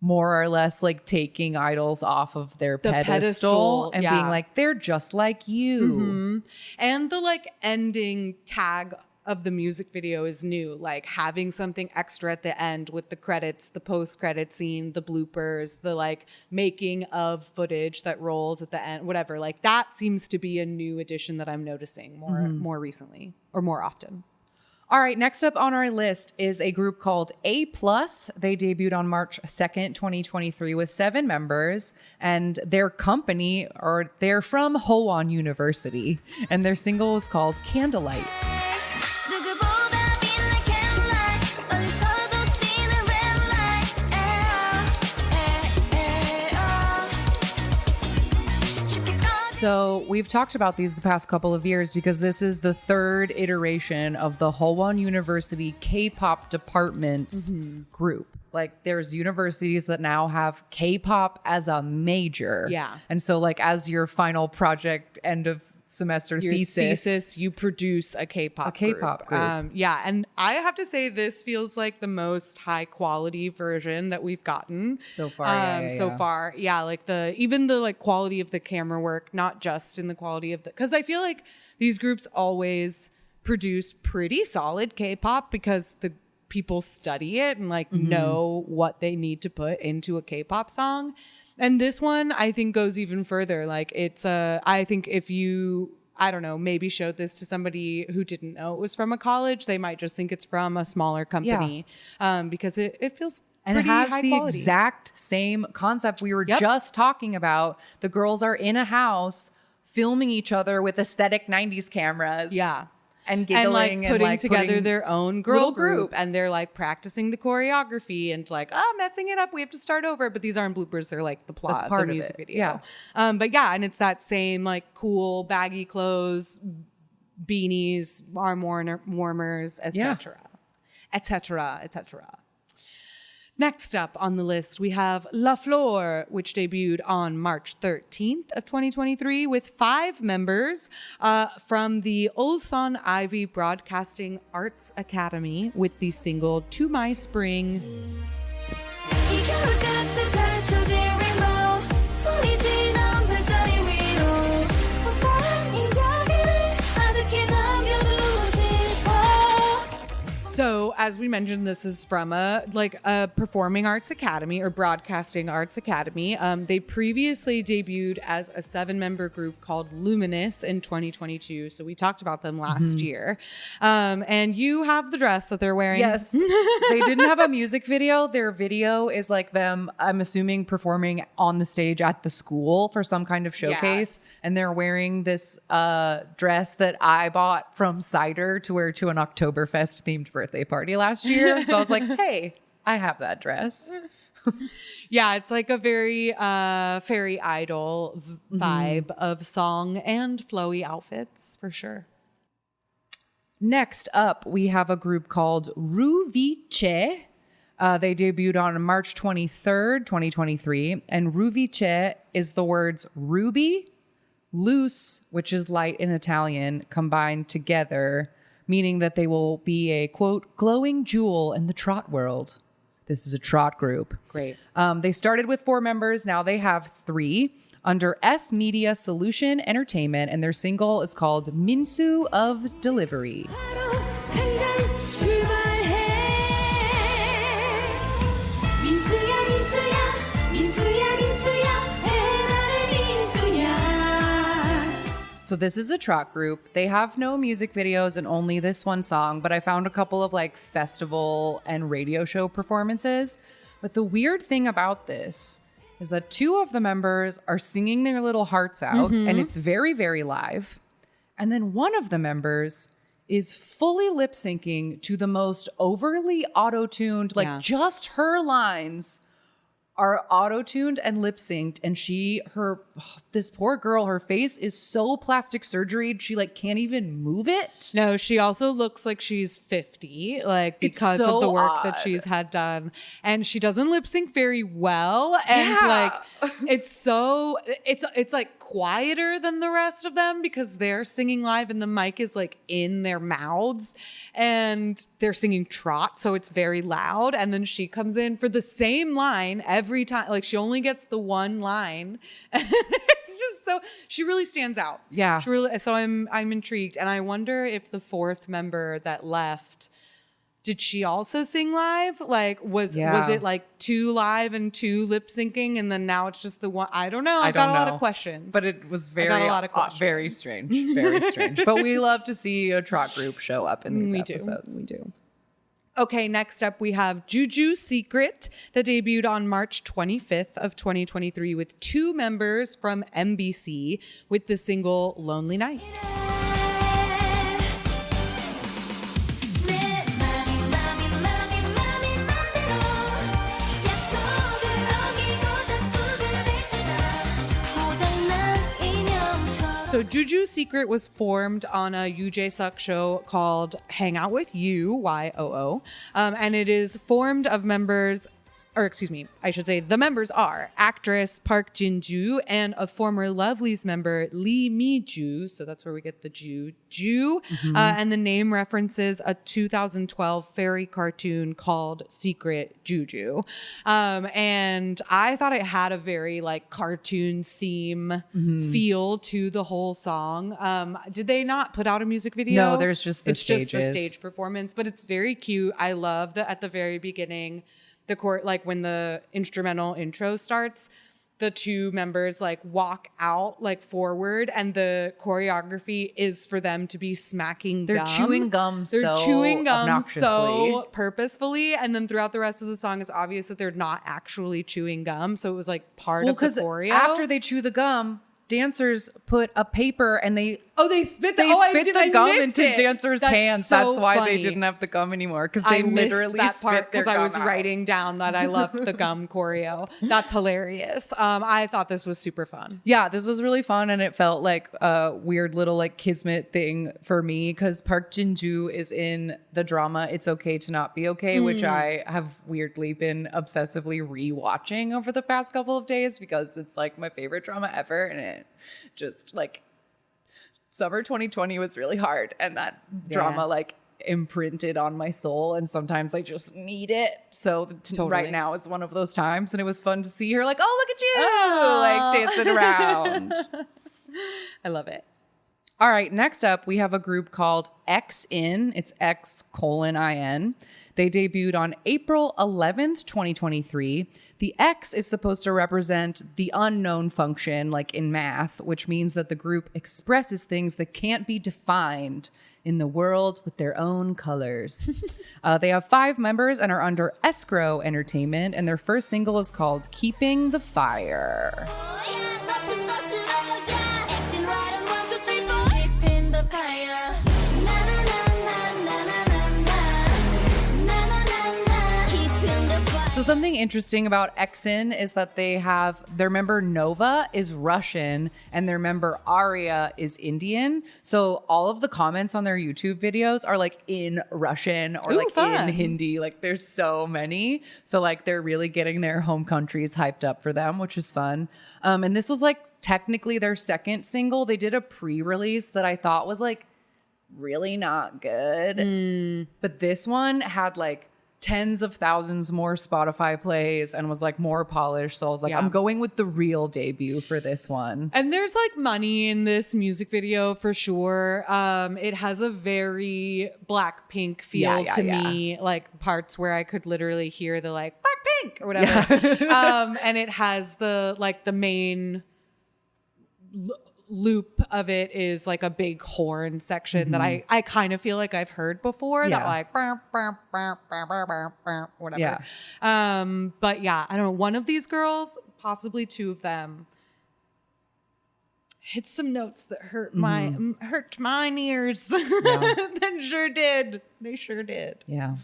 more or less like taking idols off of their pedestal and being like, they're just like you. And the like ending tag of the music video is new, like having something extra at the end with the credits, the post-credit scene, the bloopers, the like making of footage that rolls at the end, whatever. Like that seems to be a new addition that I'm noticing more recently or more often. All right, next up on our list is a group called A+. They debuted on March 2nd, 2023 with 7 members, and their company, or they're from Howon University, and their single is called Candlelight. 누구보다 빛나 candlelight 어디서도 뛰는 red light 쉽게 꺼 So we've talked about these the past couple of years because this is the third iteration of the Howon University K-pop department group. Like there's universities that now have K-pop as a major. Yeah. And so like as your final project end of semester your thesis, you produce a K-pop group. Yeah, and I have to say this feels like the most high quality version that we've gotten So far, like even the like quality of the camera work, not just in the quality of the, because I feel like these groups always produce pretty solid K-pop because the people study it and like know what they need to put into a K-pop song. And this one I think goes even further. Like it's I think if you, I don't know, maybe showed this to somebody who didn't know it was from a college, they might just think it's from a smaller company. Because it feels and it pretty has high the quality. exact same concept we were just talking about. The girls are in a house filming each other with aesthetic 90s cameras. Yeah. And giggling and and together their own girl little group. group. And they're like practicing the choreography and like, messing it up. We have to start over. But these aren't bloopers. They're like the plot That's of part the of music it. video. But yeah, and it's that same like cool baggy clothes, beanies, arm warmers, etc. etc. etc. Next up on the list, we have La Flor, which debuted on March 13th of 2023 with 5 members from the Ulsan Ivy Broadcasting Arts Academy with the single To My Spring. So, as we mentioned, this is from a performing arts academy or broadcasting arts academy. They previously debuted as a 7-member group called Luminous in 2022. So we talked about them last year. And you have the dress that they're wearing. Yes. They didn't have a music video. Their video is like them, I'm assuming, performing on the stage at the school for some kind of showcase. Yeah. And they're wearing this dress that I bought from Cider to wear to an Oktoberfest themed birthday party last year. So I was like, hey, I have that dress. Yeah, it's like a very fairy idol vibe of song and flowy outfits for sure. Next up, we have a group called Ruvice. They debuted on March 23rd, 2023. And Ruvice is the words ruby, loose, which is light in Italian, combined together, meaning that they will be a, quote, glowing jewel in the trot world. This is a trot group. Great. They started with 4 members. Now they have 3 under S Media Solution Entertainment, and their single is called Minsu of Delivery. So this is a trot group. They have no music videos and only this one song, but I found a couple of like festival and radio show performances. But the weird thing about this is that 2 of the members are singing their little hearts out, and it's very, very live. And then one of the members is fully lip syncing to the most overly auto-tuned, just her lines are auto-tuned and lip-synced, and this poor girl, her face is so plastic surgery, she like can't even move it. No, she also looks like she's 50, like because of the work that she's had done, and she doesn't lip sync very well, and like it's like quieter than the rest of them because they're singing live and the mic is like in their mouths and they're singing trot, so it's very loud, and then she comes in for the same line every time. Like she only gets the one line. It's just so she really stands out. Yeah. So I'm intrigued, and I wonder if the 4th member that left, did she also sing live? Like was it like 2 live and 2 lip syncing, and then now it's just the one? I don't know. I've got a lot of questions. But it was very very strange. Very strange. But we love to see a trot group show up in these episodes. We do. Okay, next up we have Juju Secret that debuted on March 25th of 2023 with 2 members from MBC with the single Lonely Night. So Juju Secret was formed on a Yoo Jae-suk show called Hang Out With You, YOO. And it is formed of members, or excuse me, I should say the members are actress Park Jin-ju and a former Lovelyz member Lee Mi-ju. So that's where we get the Ju. And the name references a 2012 fairy cartoon called Secret Juju. And I thought it had a very like cartoon theme feel to the whole song. Did they not put out a music video? No, there's just the stages. Just the stage performance, but it's very cute. I love that at the very beginning, the court, like when the instrumental intro starts, the 2 members like walk out like forward, and the choreography is for them to be smacking They're gum. chewing gum obnoxiously. So purposefully, and then throughout the rest of the song it's obvious that they're not actually chewing gum, so it was like part of the choreo. After they chew the gum, dancers put a paper and they Oh, they spit the, They oh, spit I the gum missed into it. dancers' That's hands. so That's why funny. they didn't have the gum anymore, because I they missed literally that part spit their because I gum was out. writing down that I loved the gum choreo. That's hilarious. I thought this was super fun. Yeah, this was really fun, and it felt like a weird little like kismet thing for me because Park Jin-joo is in the drama It's Okay to Not Be Okay, which I have weirdly been obsessively rewatching over the past couple of days because it's like my favorite drama ever, and it just like summer 2020 was really hard, and that drama like imprinted on my soul, and sometimes I just need it. So right now is one of those times, and it was fun to see her like, oh, look at you, like dancing around. I love it. All right, next up, we have a group called X-In. It's X:'IN. They debuted on April 11th, 2023. The X is supposed to represent the unknown function, like in math, which means that the group expresses things that can't be defined in the world with their own colors. They have 5 members and are under Escrow Entertainment, and their first single is called Keeping the Fire. So something interesting about X-In is that they have their member Nova is Russian and their member Aria is Indian. So all of the comments on their YouTube videos are like in Russian or like fun. in Hindi. Like there's so many. So like they're really getting their home countries hyped up for them, which is fun. And this was like technically their second single. They did a pre-release that I thought was like really not good. But this one had like tens of thousands more Spotify plays and was like more polished. So I was like, I'm going with the real debut for this one. And there's like money in this music video for sure. It has a very Blackpink feel to me, like parts where I could literally hear the like Blackpink or whatever. And it has the like the main loop of it is like a big horn section that I kind of feel like I've heard before, that like whatever. But yeah, I don't know, one of these girls, possibly 2 of them, hit some notes that hurt my ears. They sure did. Yeah,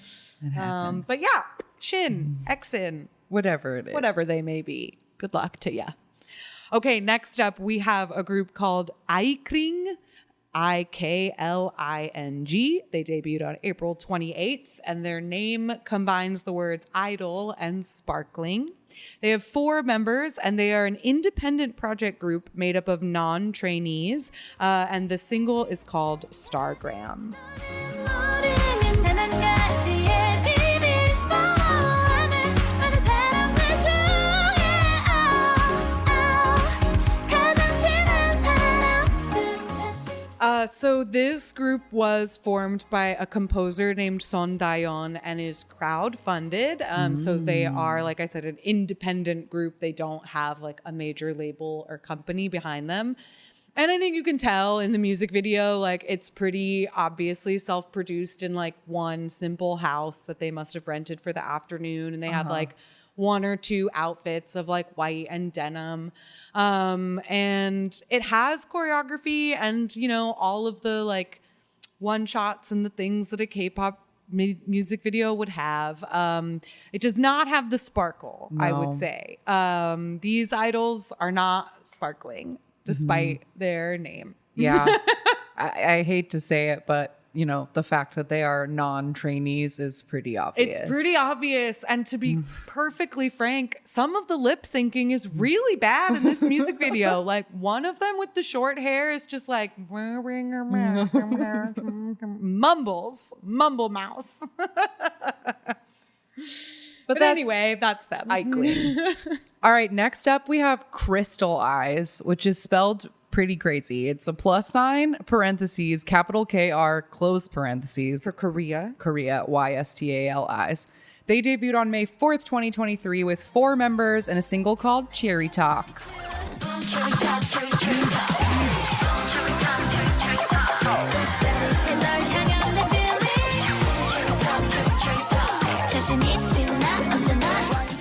it happens. But yeah, Shin, X-In, whatever it is, whatever they may be, good luck to ya. Okay, next up, we have a group called Ikling, IKLING. They debuted on April 28th, and their name combines the words idol and sparkling. They have 4 members, and they are an independent project group made up of non-trainees, and the single is called Stargram. So this group was formed by a composer named Son Dayon and is crowdfunded. So they are, like I said, an independent group. They don't have like a major label or company behind them. And I think you can tell in the music video, like it's pretty obviously self-produced in like one simple house that they must have rented for the afternoon. And they have like 1 or 2 outfits of like white and denim. And it has choreography and, you know, all of the like one shots and the things that a K-pop music video would have. It does not have the sparkle, I would say. These idols are not sparkling despite their name. Yeah. I hate to say it, but you know, the fact that they are non-trainees is pretty obvious. It's pretty obvious. And to be perfectly frank, some of the lip syncing is really bad in this music video. Like one of them with the short hair is just like mumble mouth. But anyway, that's them. Ikling. All right, next up we have Crystal Eyes, which is spelled pretty crazy. It's a +, parentheses, capital KR, close parentheses. For Korea, YSTALIs. They debuted on May 4th, 2023 with 4 members and a single called Cherry Talk.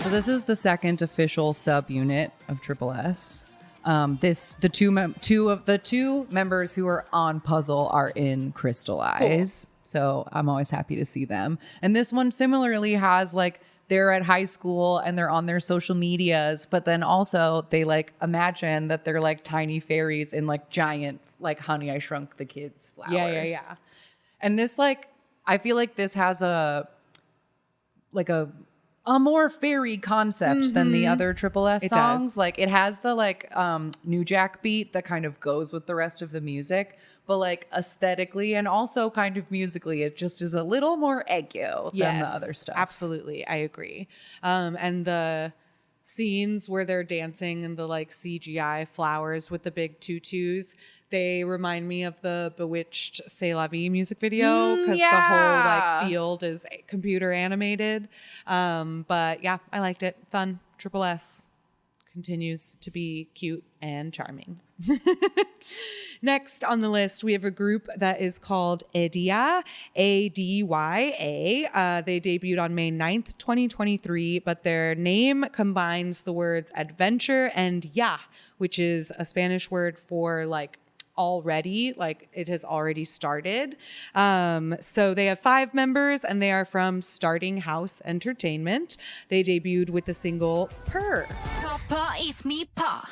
So this is the second official subunit of Triple S. Two of the two members who are on Puzzle are in Crystal Eyes. Cool. So I'm always happy to see them. And this one similarly has like, they're at high school and they're on their social medias, but then also they like imagine that they're like tiny fairies in like giant, like Honey, I Shrunk the Kids flowers. Yeah. And this, like, I feel like this has a more fairy concept than the other Triple S songs. Does. Like, it has the like New Jack beat that kind of goes with the rest of the music, but like aesthetically and also kind of musically, it just is a little more aegyo than the other stuff. Absolutely, I agree. And the scenes where they're dancing in the like CGI flowers with the big tutus, they remind me of the Bewitched C'est La Vie music video because the whole like field is computer animated. But yeah, I liked it. Fun. Triple S continues to be cute and charming. Next on the list, we have a group that is called Adya, Adya. They debuted on May 9th, 2023, but their name combines the words adventure and ya, which is a Spanish word for like already, like it has already started. So they have 5 members and they are from Starting House Entertainment. They debuted with the single Purr. Pa, it's me, Pa.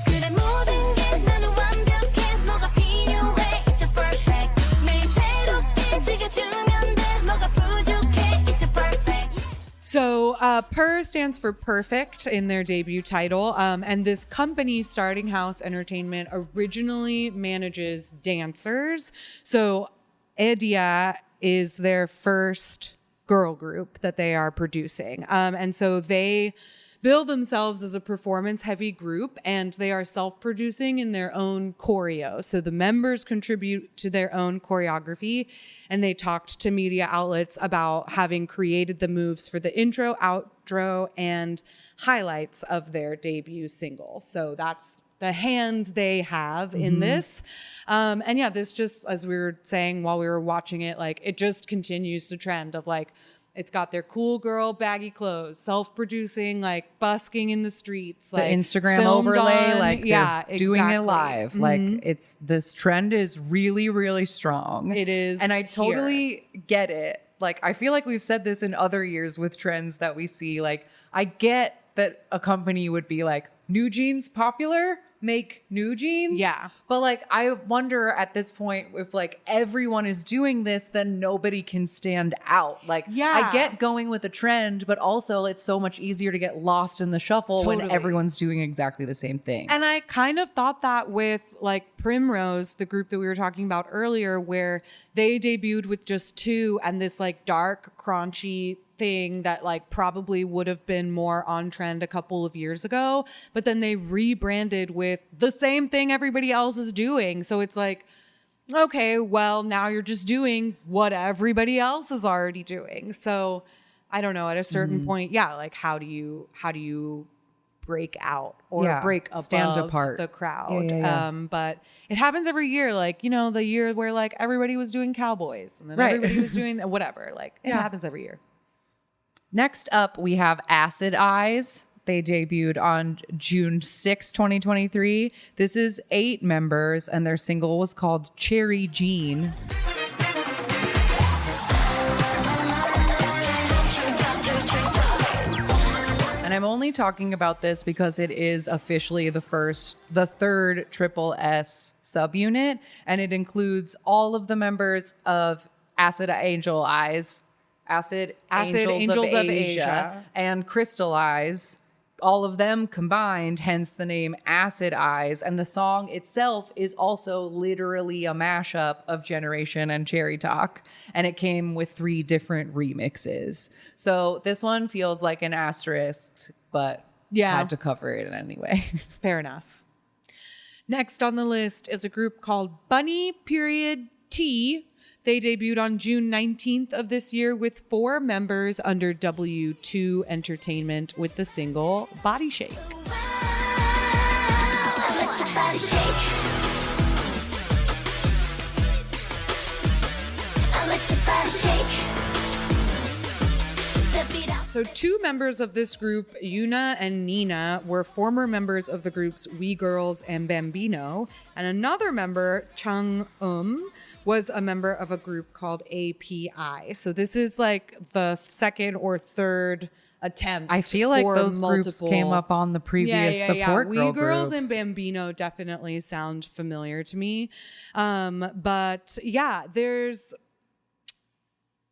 그래 모든 게 나는 완벽해 뭐가 필요해 It's a perfect 매일 새롭게 즐겨주면 돼 뭐가 부족해 It's a perfect. So Purr stands for perfect in their debut title. And this company, Starting House Entertainment, originally manages dancers. So Adya is their first girl group that they are producing. And so they bill themselves as a performance-heavy group, and they are self-producing in their own choreo. So the members contribute to their own choreography, and they talked to media outlets about having created the moves for the intro, outro, and highlights of their debut single. So that's the hand they have in this. And yeah, this just, as we were saying while we were watching it, like it just continues the trend of like, it's got their cool girl baggy clothes, self-producing, like busking in the streets, like the Instagram filmed overlay, on, like yeah, they're doing it exactly. live. Like it's, this trend is really, really strong. It is, and I totally get it. Like I feel like we've said this in other years with trends that we see. Like I get that a company would be like, new jeans popular, make new jeans. Yeah. But like, I wonder at this point if like everyone is doing this, then nobody can stand out. Like, Yeah. I get going with the trend, but also it's so much easier to get lost in the shuffle when Totally. everyone's doing exactly the same thing. And I kind of thought that with like Primrose, the group that we were talking about earlier, where they debuted with just 2 and this like dark, crunchy thing that like probably would have been more on trend a couple of years ago, but then they rebranded with the same thing everybody else is doing. So it's like, okay, well, now you're just doing what everybody else is already doing. So I don't know, at a certain point, yeah, like how do you break out or break above stand apart the crowd? Yeah. But it happens every year, like, you know, the year where like everybody was doing Cowboys and then Right. everybody was doing whatever, like it happens every year. Next up, we have Acid Eyes. They debuted on June 6, 2023. This is 8 members, and their single was called Cherry Jean. And I'm only talking about this because it is officially the third Triple S subunit, and it includes all of the members of Acid Angels of Asia and Crystal Eyes, all of them combined, hence the name Acid Eyes. And the song itself is also literally a mashup of Generation and Cherry Talk, and it came with 3 different remixes. So this one feels like an asterisk, but had to cover it anyway. Fair enough. Next on the list is a group called Bunny T. They debuted on June 19th of this year with 4 members under W2 Entertainment with the single Body Shake. Let your body shake. I let your body shake. Step So 2 members of this group, Yuna and Nina, were former members of the groups We Girls and Bambino. And another member, Chang was a member of a group called API. So this is like the second or third attempt. I feel like those groups came up on the previous support girl We Girls groups. and Bambino definitely sound familiar to me. But yeah, there's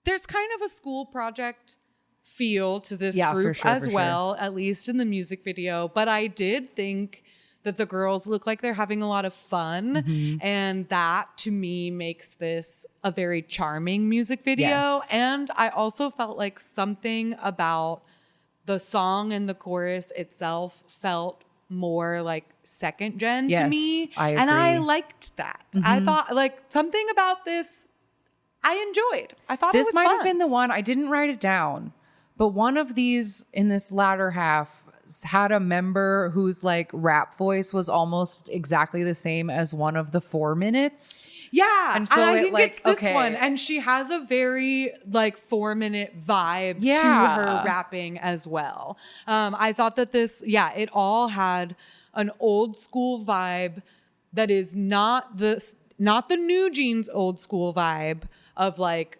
kind of a school project feel to this group as well, at least in the music video. But I did think that the girls look like they're having a lot of fun. Mm-hmm. And that to me makes this a very charming music video. Yes. And I also felt like something about the song and the chorus itself felt more like second gen to me. I agree. And I liked that. I thought like something about this I enjoyed. I thought This it was might fun. have been the one, I didn't write it down, but one of these in this latter half had a member whose like rap voice was almost exactly the same as one of the 4 minutes. Yeah. And so I it, think like, it's this okay. one. And she has a very like 4-minute vibe to Yeah. her rapping as well. I thought that this, it all had an old school vibe that is not the New Jeans old school vibe of like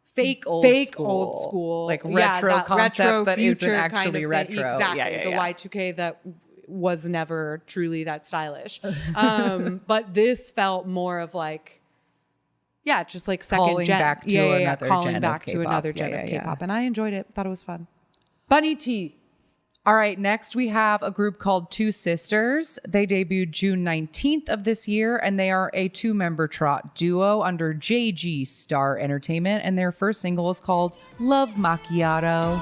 Fake old school. Like retro that concept retro that isn't future kind actually of retro. thing. Exactly. Yeah. The Y2K that was never truly that stylish. But this felt more of like, just like second Calling gen. back to another calling gen back of to K-pop. another gen Yeah, of yeah, K-pop. And I enjoyed it. Thought it was fun. Bunny T. All right, next we have a group called Two Sisters. They debuted June 19th of this year, and they are a 2-member trot duo under JG Star Entertainment, and their first single is called Love Macchiato.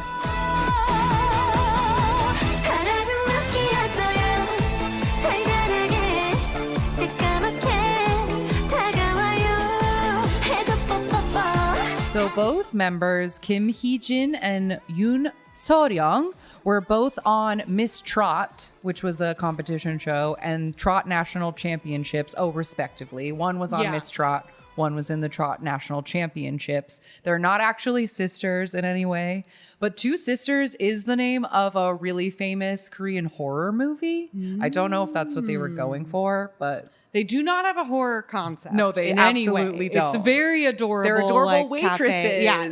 So both members, Kim Hee-jin and Yoon Seoryung, were both on Miss Trot, which was a competition show, and Trot National Championships, respectively. One was on Miss Trot, one was in the Trot National Championships. They're not actually sisters in any way, but Two Sisters is the name of a really famous Korean horror movie. I don't know if that's what they were going for, but... They do not have a horror concept. No, they in absolutely any way. don't. It's very adorable. They're adorable like, cafe. waitresses. Yeah,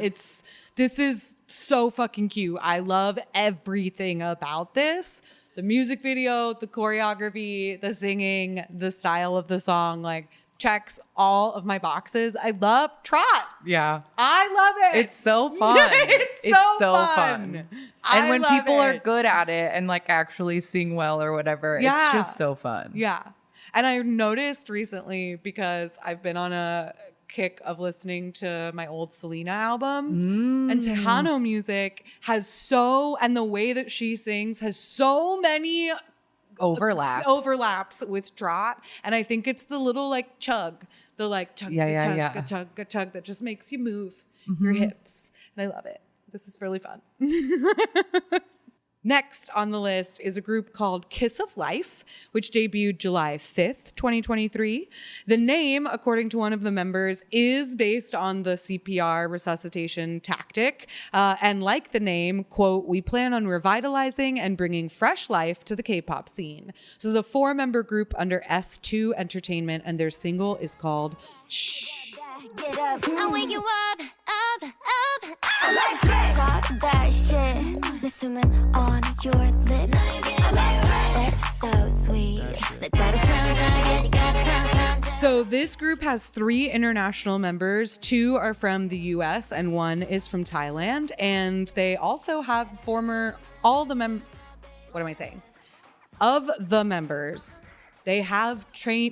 this is so fucking cute. I love everything about this. The music video, the choreography, the singing, the style of the song, like checks all of my boxes. I love Trot. Yeah. I love it. It's so fun. It's so fun. And when love people are it. good at it and like actually sing well or whatever, it's just so fun. Yeah. And I noticed recently, because I've been on a kick of listening to my old Selena albums, and Tejano music has and the way that she sings has so many overlaps with Trot. And I think it's the little like chug, the like chug, a chug, a chug that just makes you move your hips. And I love it. This is really fun. Next on the list is a group called Kiss of Life, which debuted July 5th, 2023. The name, according to one of the members, is based on the CPR resuscitation tactic. And like the name, quote, we plan on revitalizing and bringing fresh life to the K-pop scene. This is a 4-member group under S2 Entertainment, and their single is called Shh. Get up, I'll wake you up. Talk that shit. Listen on your lips. That's so sweet. The type of times I get, you got time. So this group has 3 international members. 2 are from the US and 1 is from Thailand. And they also have of the members, they have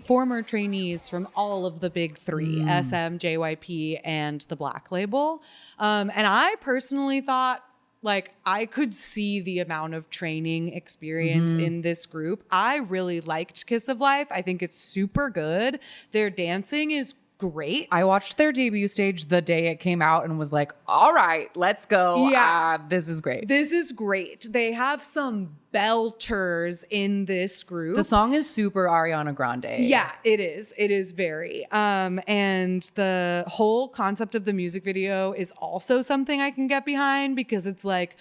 former trainees from all of the big 3, SM, JYP, and the Black Label. And I personally thought, like, I could see the amount of training experience in this group. I really liked Kiss of Life. I think it's super good. Their dancing is great. I watched their debut stage the day it came out and was like, all right, let's go. Yeah. This is great. This is great. They have some belters in this group. The song is super Ariana Grande. Yeah, it is. It is very. And the whole concept of the music video is also something I can get behind because it's like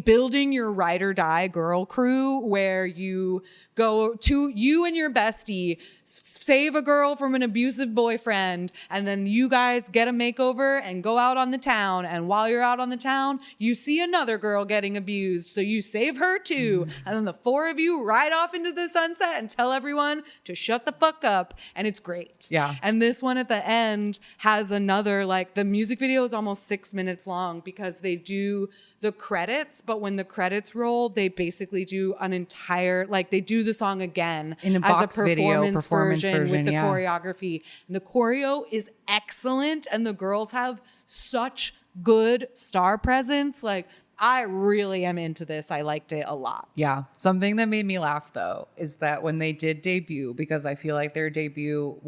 building your ride or die girl crew where you go to you and your bestie save a girl from an abusive boyfriend, and then you guys get a makeover and go out on the town. And while you're out on the town, you see another girl getting abused, so you save her too. And then the four of you ride off into the sunset and tell everyone to shut the fuck up. And it's great. Yeah. And this one at the end has another, like, the music video is almost 6 minutes long because they do the credits, but when the credits roll, they basically do an entire, like, they do the song again in a as box video performance version with the yeah. choreography. And the choreo is excellent, and the girls have such good star presence. Like, I really am into this. I liked it a lot. Yeah. Something that made me laugh, though, is that when they did debut, because I feel like their debut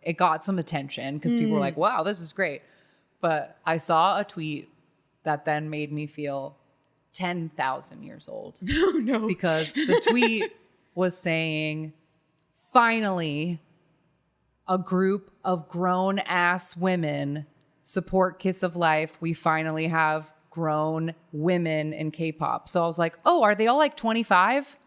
it got some attention because people were like, wow, this is great. But I saw a tweet that then made me feel 10,000 years old. No. Because the tweet was saying, finally, a group of grown-ass women support Kiss of Life. We finally have grown women in K-pop. So I was like, oh, are they all like 25?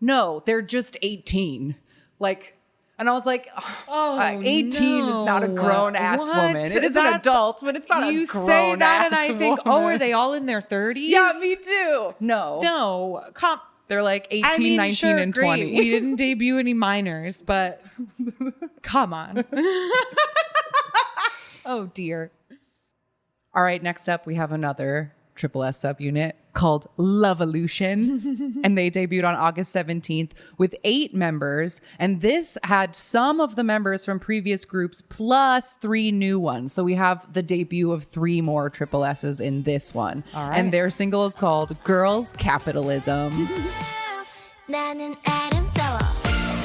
No, they're just 18. Like, and I was like, 18 is not a grown-ass What? woman. It is an adult, but it's not a grown-ass woman. You say that and I think, oh, are they all in their 30s? Yeah, me too. No. No. They're like 18, 19, sure, and great. 20. We didn't debut any minors, but come on. Oh, dear. All right, next up, we have another Triple S subunit called Loveolution, and they debuted on August 17th with 8 members, and this had some of the members from previous groups plus 3 new ones. So we have the debut of 3 more Triple S's in this one. All right. And their single is called Girls Capitalism. 나는 아름다워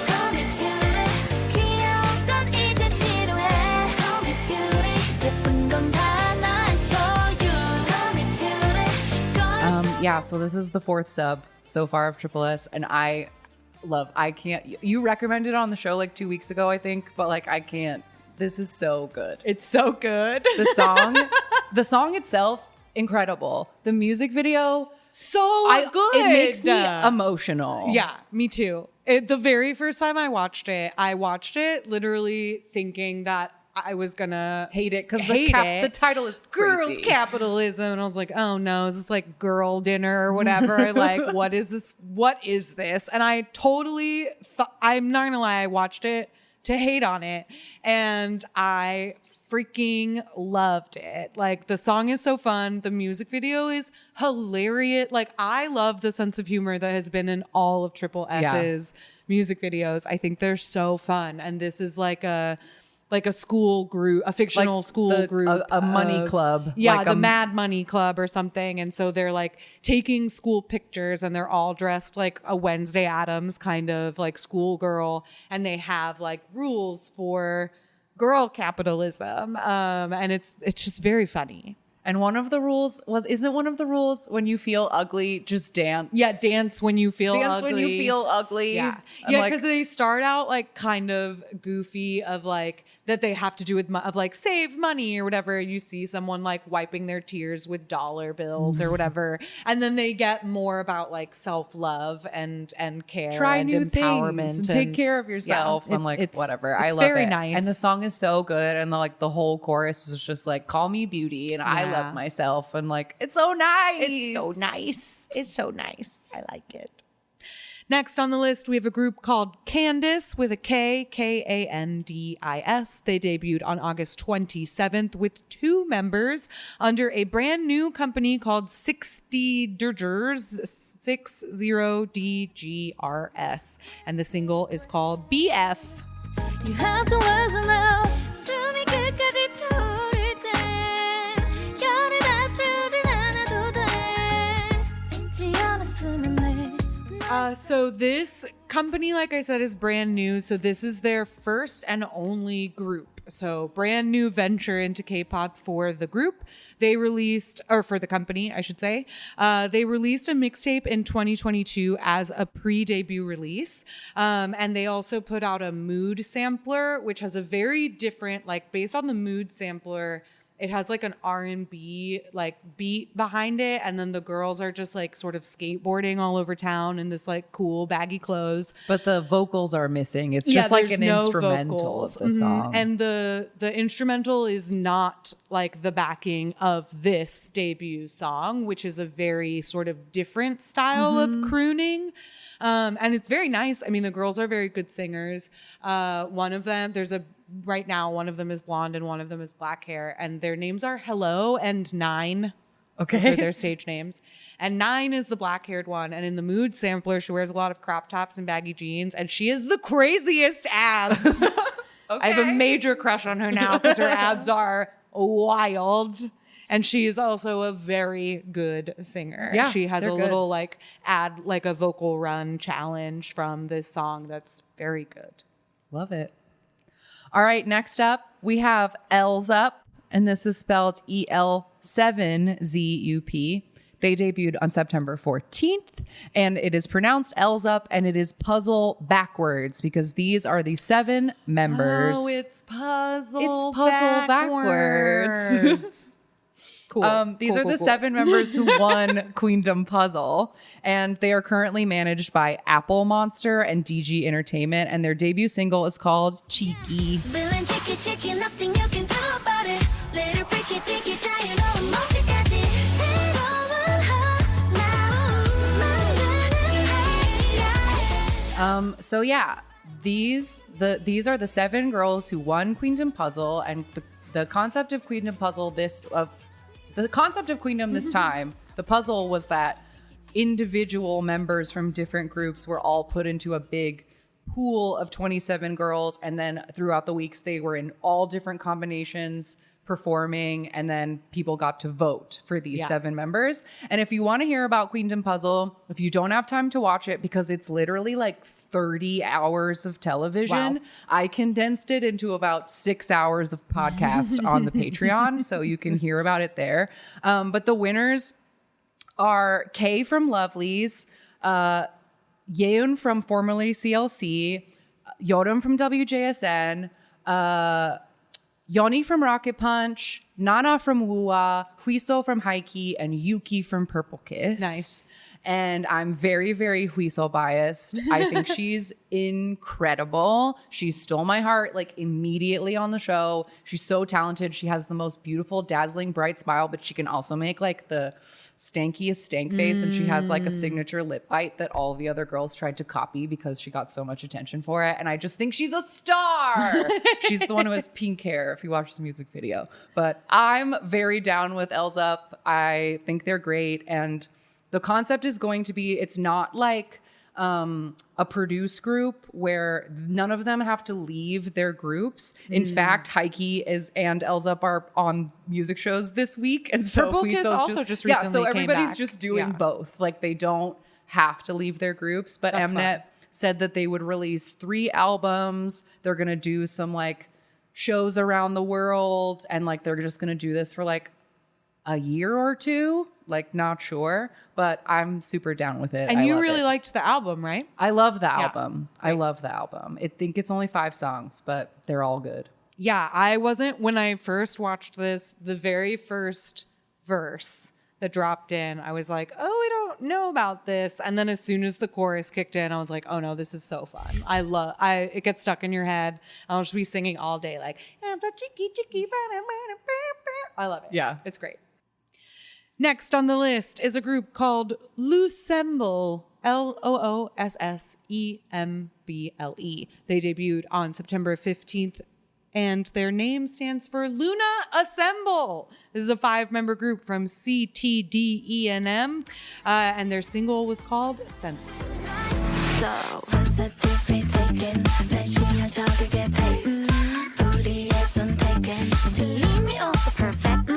Call me beauty 귀여운 건 이제 지루해 Call me beauty 예쁜 건 다 나의 소유 Call me beauty Yeah, so this is the 4th sub so far of Triple S, and you recommended it on the show like 2 weeks ago, I think, but like I can't. This is so good. It's so good. The song itself, incredible. The music video, so good. It makes me emotional. Yeah, me too. The very first time I watched it literally thinking that I was gonna hate it because the title is crazy. Girls Capitalism, and I was like, oh no, is this like girl dinner or whatever? Like, what is this? What is this? And I totally, I'm not gonna lie, I watched it to hate on it, and I freaking loved it. Like, the song is so fun, the music video is hilarious. Like, I love the sense of humor that has been in all of Triple S's music videos. I think they're so fun, and this is like a school group, a fictional school group, a money club. Yeah, like the Mad Money Club or something. And so they're like taking school pictures, and they're all dressed like a Wednesday Addams kind of like schoolgirl, and they have like rules for girl capitalism. And it's just very funny. And isn't one of the rules when you feel ugly, just dance? Yeah, dance when you feel ugly. Dance when you feel ugly. Yeah. Yeah, because they start out like kind of goofy of like that they have to do with of like save money or whatever. You see someone like wiping their tears with dollar bills or whatever. And then they get more about like self-love and care. Try and new empowerment things and take care of yourself. Yeah, I'm like, whatever. It's I love very it. nice. And the song is so good. And the whole chorus is just like, call me beauty. And I love myself. And like, it's so nice. It's so nice. It's so nice. I like it. Next on the list, we have a group called Candice with a K, Kandis. They debuted on August 27th with 2 members under a brand new company called 60DGRS. And the single is called BF. You have to listen now 숨이 끝까지 차오를 땐 열을 낮추진 않아도 돼 잊지 않았으면 돼 So this company, like I said, is brand new. So this is their first and only group. So brand new venture into K-pop for the group. They released, or for the company, I should say. They released a mixtape in 2022 as a pre-debut release. And they also put out a mood sampler, which has a very different, like based on the mood sampler, it has like an R&B like beat behind it. And then the girls are just like sort of skateboarding all over town in this like cool baggy clothes. But the vocals are missing. It's just like an instrumental of the song. And the instrumental is not like the backing of this debut song, which is a very sort of different style of crooning. And it's very nice. I mean, the girls are very good singers. One of them, right now, one of them is blonde and one of them is black hair, and their names are Hello and Nine. Okay. Those are their stage names. And Nine is the black-haired one. And in the mood sampler, she wears a lot of crop tops and baggy jeans, and she is the craziest abs. Okay. I have a major crush on her now because her abs are wild. And she is also a very good singer. Yeah, she has a they're little like a vocal run challenge from this song that's very good. Love it. All right, next up, we have L's Up, and this is spelled EL7ZUP. They debuted on September 14th, and it is pronounced L's Up, and it is puzzle backwards because these are the 7 members. Oh, it's puzzle backwards. Cool. These are the 7 members who won Queendom Puzzle, and they are currently managed by Apple Monster and DG Entertainment, and their debut single is called Cheeky. Feeling cheeky, cheeky, nothing you can do about it. Little freaky, deaky, 자유로운 멋지까지. 새로운 하나, So yeah, these are the 7 girls who won Queendom Puzzle, and the concept of Queendom Puzzle this time, the puzzle was that individual members from different groups were all put into a big pool of 27 girls, and then throughout the weeks they were in all different combinations performing, and then people got to vote for these 7 members. And if you want to hear about Queendom Puzzle, if you don't have time to watch it because it's literally like 30 hours of television, I condensed it into about 6 hours of podcast on the Patreon, so you can hear about it there. But the winners are Kay from Lovelyz, Yeon from formerly CLC, Yoram from WJSN, Yoni from Rocket Punch, Nana from Woowa, Huiso from Haiki, and Yuki from Purple Kiss. Nice. And I'm very, very Huiso biased. I think she's incredible. She stole my heart like immediately on the show. She's so talented. She has the most beautiful, dazzling, bright smile, but she can also make like the stankiest stank face. And she has like a signature lip bite that all the other girls tried to copy because she got so much attention for it. And I just think she's a star. She's the one who has pink hair if you watch the music video. But I'm very down with L's Up. I think they're great. And the concept is going to be, it's not like a produce group where none of them have to leave their groups. In fact, Haiki and L's Up are on music shows this week. And so Purple Kiss also just recently so came everybody's back. just doing both. Like they don't have to leave their groups. But That's Mnet fun. said that they would release 3 albums. They're going to do some like shows around the world. And like they're just going to do this for like a year or 2. Like, not sure, but I'm super down with it. And you love really it. liked the album, right? I love the album. I love the album. I think it's only 5 songs, but they're all good. Yeah, I wasn't, when I first watched this, the very first verse that dropped in, I was like, oh, I don't know about this. And then as soon as the chorus kicked in, I was like, oh no, this is so fun. It gets stuck in your head. I'll just be singing all day like, I love it. Yeah. It's great. Next on the list is a group called Loossemble, Loossemble. They debuted on September 15th, and their name stands for Luna Assemble. This is a 5-member group from CTDENM, and their single was called Sensitive. So sensitively taken, 내쉬면 저기게 taste. 우리의 선택은 to leave me all so perfect.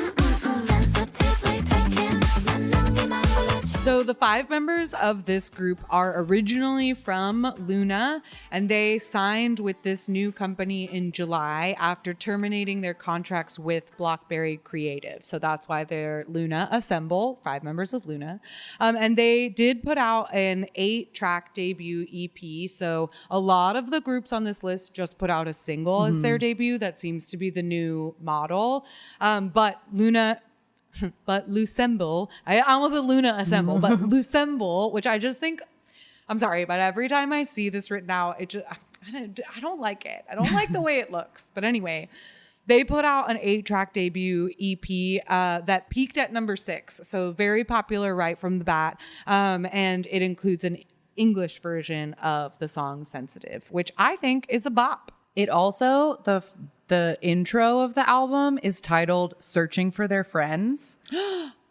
Sensitively taken, 만난 게만 골라줘. So the 5 members of this group are originally from Luna, and they signed with this new company in July after terminating their contracts with Blockberry Creative. So that's why they're Luna Assemble, 5 members of Luna. And they did put out an 8-track debut EP. So a lot of the groups on this list just put out a single as their debut. That seems to be the new model. But Lusemble, I almost said Luna Assemble, but Lusemble, which I just think, I'm sorry, but every time I see this written out, I don't like it. I don't like the way it looks. But anyway, they put out an 8-track debut EP that peaked at number 6. So very popular right from the bat. And it includes an English version of the song Sensitive, which I think is a bop. It also, the intro of the album is titled Searching for Their Friends.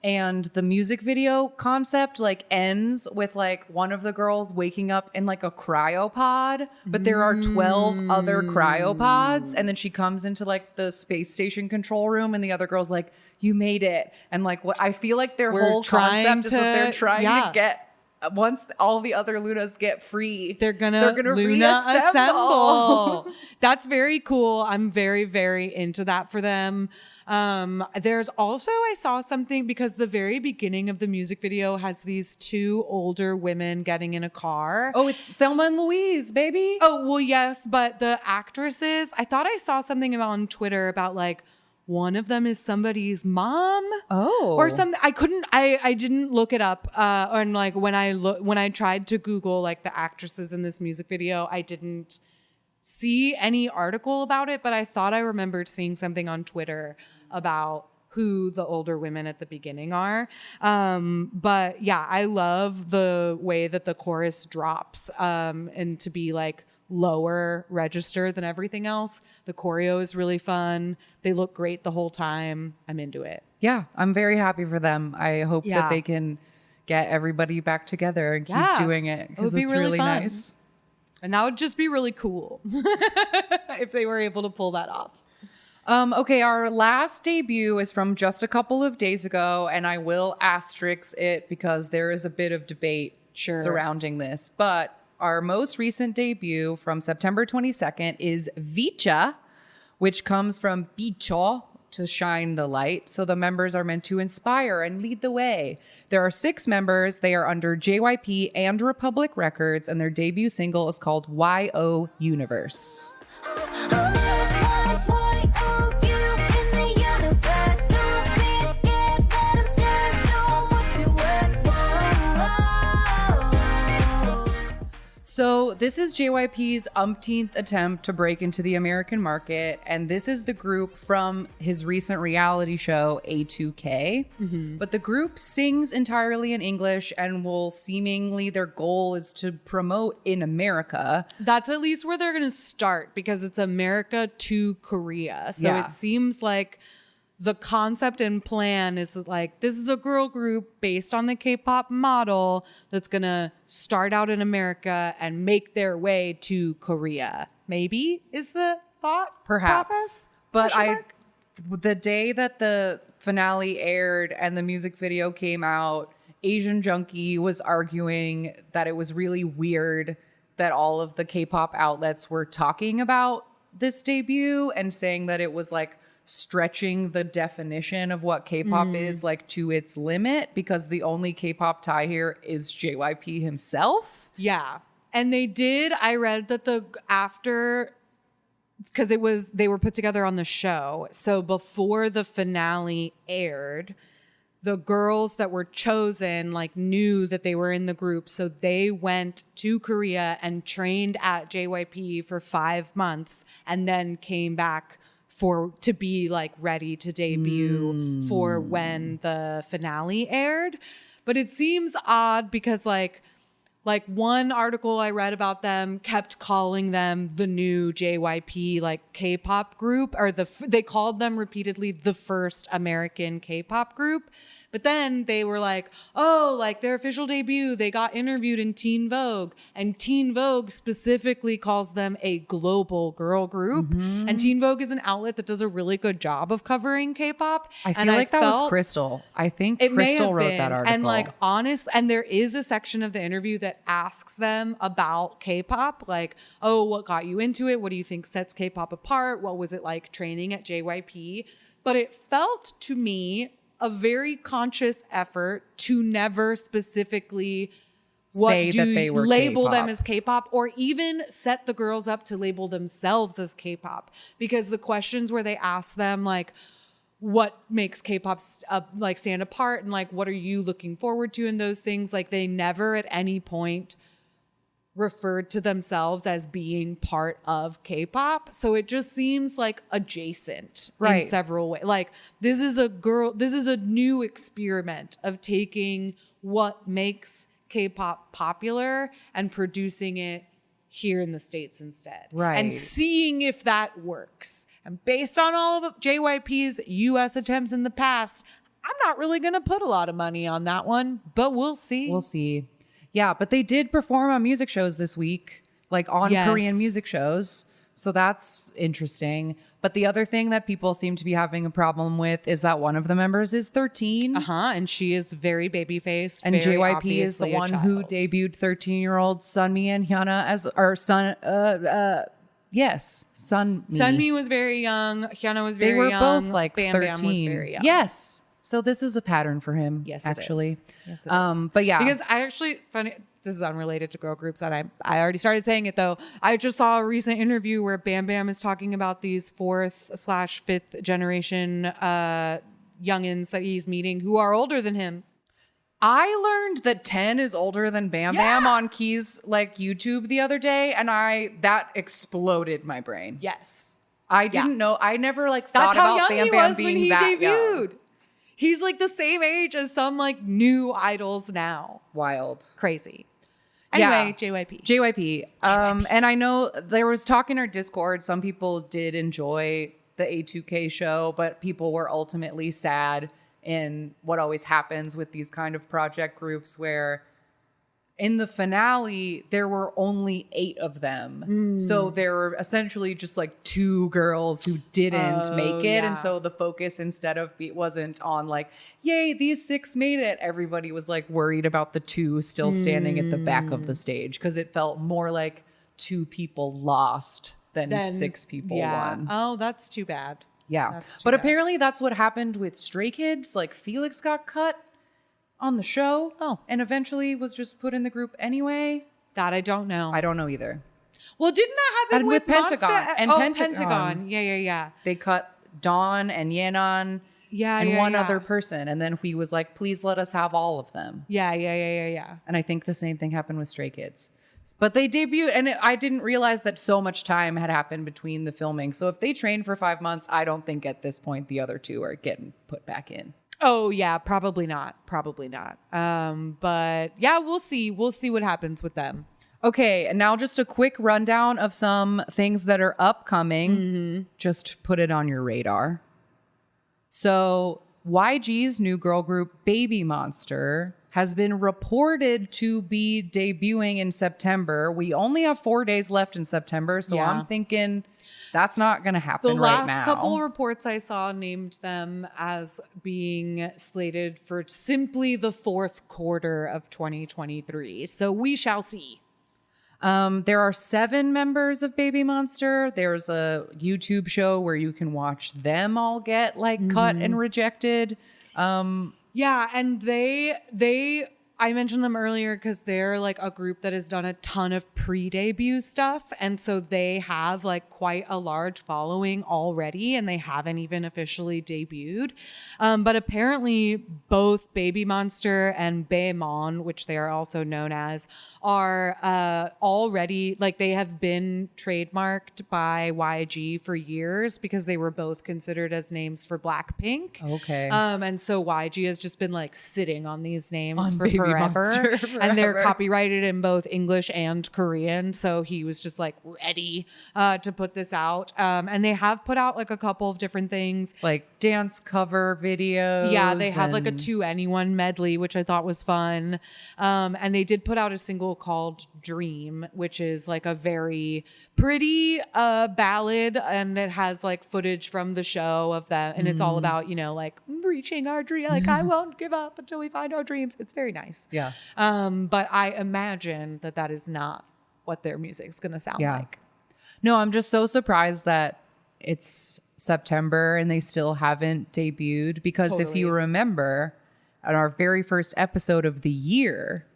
And the music video concept like ends with like one of the girls waking up in like a cryopod, but there are 12 other cryopods. And then she comes into like the space station control room and the other girl's like, you made it. And like what I feel like their whole concept is that they're trying to get, once all the other Lunas get free, they're gonna Luna assemble. That's very cool. I'm very, very into that for them. There's also, I saw something because the very beginning of the music video has these 2 older women getting in a car. Oh, it's Thelma and Louise, baby. Oh, well, yes. But the actresses, I thought I saw something on Twitter about like, one of them is somebody's mom. Oh, or something. I didn't look it up. And like when I tried to Google like the actresses in this music video, I didn't see any article about it, but I thought I remembered seeing something on Twitter about who the older women at the beginning are. But yeah, I love the way that the chorus drops, and to be like lower register than everything else. The choreo is really fun. They look great the whole time. I'm into it. Yeah, I'm very happy for them. I hope that they can get everybody back together and keep doing it because it's really fun. Nice. And that would just be really cool if they were able to pull that off. Okay, our last debut is from just a couple of days ago, and I will asterisk it because there is a bit of debate surrounding this. But our most recent debut from September 22nd is Vicha, which comes from bicho, to shine the light. So the members are meant to inspire and lead the way. There are 6 members. They are under JYP and Republic Records, and their debut single is called YO Universe. So this is JYP's umpteenth attempt to break into the American market, and this is the group from his recent reality show, A2K. But the group sings entirely in English and will seemingly, their goal is to promote in America. That's at least where they're going to start because it's America to Korea. So it seems like the concept and plan is like, this is a girl group based on the K-pop model that's going to start out in America and make their way to Korea. Maybe is the thought process? But the day that the finale aired and the music video came out, Asian Junkie was arguing that it was really weird that all of the K-pop outlets were talking about this debut and saying that it was like stretching the definition of what K-pop is like to its limit because the only K-pop tie here is JYP himself. Yeah. And I read that because they were put together on the show. So before the finale aired, the girls that were chosen like knew that they were in the group. So they went to Korea and trained at JYP for 5 months and then came back to be like ready to debut for when the finale aired. But it seems odd because like Like one article I read about them kept calling them the new JYP like K-pop group, or they called them repeatedly the first American K-pop group. But then they were like, oh, like their official debut, they got interviewed in Teen Vogue, and Teen Vogue specifically calls them a global girl group. And Teen Vogue is an outlet that does a really good job of covering K-pop. I feel like that was Crystal. I think Crystal wrote that article. And like and there is a section of the interview that asks them about K-pop, like, oh, what got you into it? What do you think sets K-pop apart? What was it like training at JYP? But it felt to me a very conscious effort to never specifically say that they were label K-pop. them as K-pop, or even set the girls up to label themselves as K-pop. Because the questions where they ask them like, what makes K-pop like stand apart, and like what are you looking forward to in those things, like they never at any point referred to themselves as being part of K-pop. So it just seems like adjacent in several ways. Like this is a new experiment of taking what makes K-pop popular and producing it here in the States instead. Right. And seeing if that works. And based on all of JYP's US attempts in the past, I'm not really going to put a lot of money on that one, but we'll see. We'll see. Yeah, but they did perform on music shows this week, like on Korean music shows. So that's interesting. But the other thing that people seem to be having a problem with is that one of the members is 13. And she is very baby-faced. And very JYP is the one who debuted 13-year-old Sunmi and Hyuna as, or Sunmi. Sunmi was very young. Hyuna was very young. They were both like Bam 13. Bam was very young. Yes. So this is a pattern for him. Yes, actually. It is. Yes, it is. But yeah, because I actually funny. This is unrelated to girl groups, and I already started saying it though. I just saw a recent interview where Bam Bam is talking about these 4th/5th generation youngins that he's meeting who are older than him. I learned that 10 is older than Bam Bam on Key's like YouTube the other day, and that exploded my brain. Yes, I didn't know. I never like thought that's how about young Bam he Bam was being when he that debuted. young. He's like the same age as some like new idols now. Wild, crazy. Anyway, JYP. JYP. And I know there was talk in our Discord. Some people did enjoy the A2K show, but people were ultimately sad in what always happens with these kind of project groups where in the finale, there were only 8 of them. So there were essentially just like 2 girls who didn't make it. Yeah. And so the focus instead of wasn't on like, yay, these 6 made it. Everybody was like worried about the 2 still standing at the back of the stage because it felt more like 2 people lost than 6 people won. Oh, that's too bad. Yeah. But apparently that's what happened with Stray Kids. Like Felix got cut on the show. And eventually was just put in the group anyway. That I don't know. I don't know either. Well, didn't that happen with Pentagon? Monster? And Pentagon. Yeah. They cut Dawn and Yenon and one other person. And then he was like, please let us have all of them. Yeah. And I think the same thing happened with Stray Kids. But they debuted, and I didn't realize that so much time had happened between the filming. So if they trained for 5 months, I don't think at this point the other 2 are getting put back in. Oh, yeah, probably not. But yeah, we'll see. We'll see what happens with them. Okay, and now just a quick rundown of some things that are upcoming. Just put it on your radar. So YG's new girl group, Baby Monster, has been reported to be debuting in September. We only have 4 days left in September, so I'm thinking that's not going to happen right now. The last couple reports I saw named them as being slated for simply the 4th quarter of 2023. So we shall see. There are 7 members of Baby Monster. There's a YouTube show where you can watch them all get like cut and rejected. Yeah, and they I mentioned them earlier because they're like a group that has done a ton of pre-debut stuff. And so they have like quite a large following already, and they haven't even officially debuted. But apparently both Baby Monster and Baemon, which they are also known as, are already, like, they have been trademarked by YG for years because they were both considered as names for Blackpink. Okay. And so YG has just been like sitting on these names on for Baby forever. Monster And they're forever. copyrighted in both English and Korean. So he was just like ready to put this out. And they have put out like a couple of different things. Like dance cover videos. Yeah, they have like a and- To Anyone medley, which I thought was fun. And they did put out a single called Dream, which is like a very pretty ballad. And it has like footage from the show of them. And it's all about, you know, like reaching our dream. Like, I won't give up until we find our dreams. It's very nice. Yeah. But I imagine that that is not what their music's going to sound Yeah. like. No, I'm just so surprised that it's September and they still haven't debuted, because if you Totally. remember on our very first episode of the year,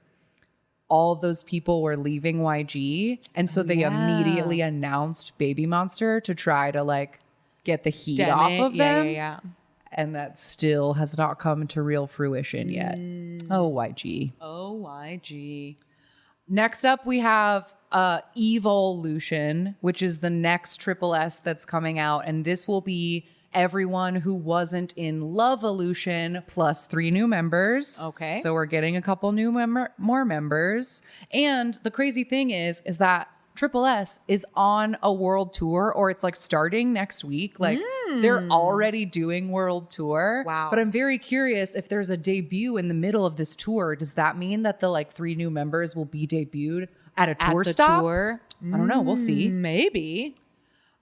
all of those people were leaving YG. And so they immediately announced Baby Monster to try to like get the heat Stem off it. of Yeah, them. yeah. And that still has not come to real fruition yet. Oh, YG. OYG. Next up, we have Evolution, which is the next Triple S that's coming out. And this will be everyone who wasn't in Loveolution plus 3 new members. Okay. So we're getting a couple new more members. And the crazy thing is that Triple S is on a world tour, or it's like starting next week. Like they're already doing world tour. Wow. But I'm very curious if there's a debut in the middle of this tour. Does that mean that the like 3 new members will be debuted at a tour At the stop? tour? I don't know. We'll see. Maybe.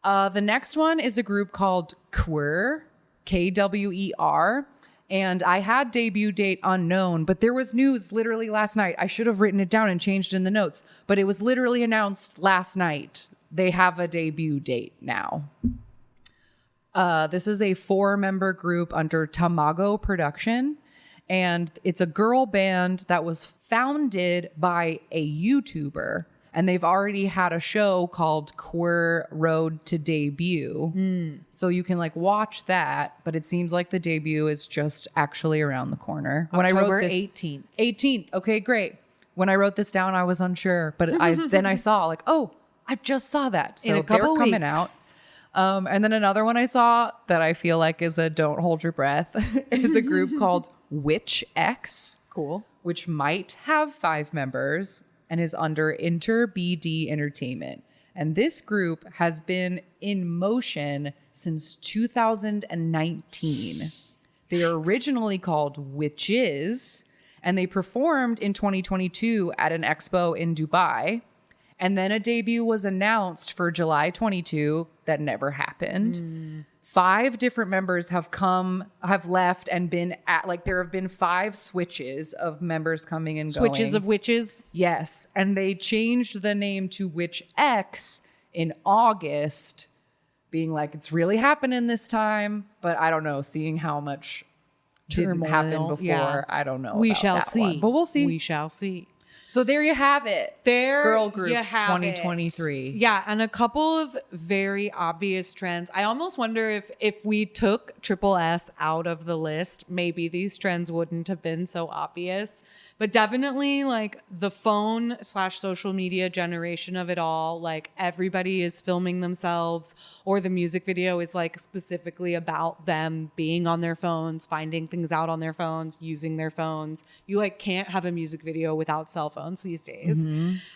The next one is a group called Kwer, KWER. And I had debut date unknown, but there was news literally last night. I should have written it down and changed in the notes, but it was literally announced last night. They have a debut date now. This is a 4-member group under Tamago Production, and it's a girl band that was founded by a YouTuber. And they've already had a show called Queer Road to Debut. So you can like watch that, but it seems like the debut is just actually around the corner. When I October wrote this 18th. 18th. Okay, great. When I wrote this down, I was unsure, but then I saw like, oh, I just saw that. So In a couple they're coming weeks. out. And then another one I saw that I feel like is a don't hold your breath is a group called Witch X. Cool. Which might have 5 members and is under Inter BD Entertainment. And this group has been in motion since 2019. They are originally called Witches, and they performed in 2022 at an expo in Dubai. And then a debut was announced for July 22 that never happened. 5 different members have left and been at, like, there have been 5 switches of members coming and going. Switches of witches. Yes. And they changed the name to Witch X in August, being like, it's really happening this time. But I don't know, seeing how much didn't Turmoil, happen before, yeah. I don't know. We about shall that see. one. But we'll see. We shall see. So there you have it. There Girl you groups have 2023. it. Yeah, and a couple of very obvious trends. I almost wonder if we took Triple S out of the list, maybe these trends wouldn't have been so obvious. But definitely like the phone / social media generation of it all, like everybody is filming themselves, or the music video is like specifically about them being on their phones, finding things out on their phones, using their phones. You like can't have a music video without cell phones these days.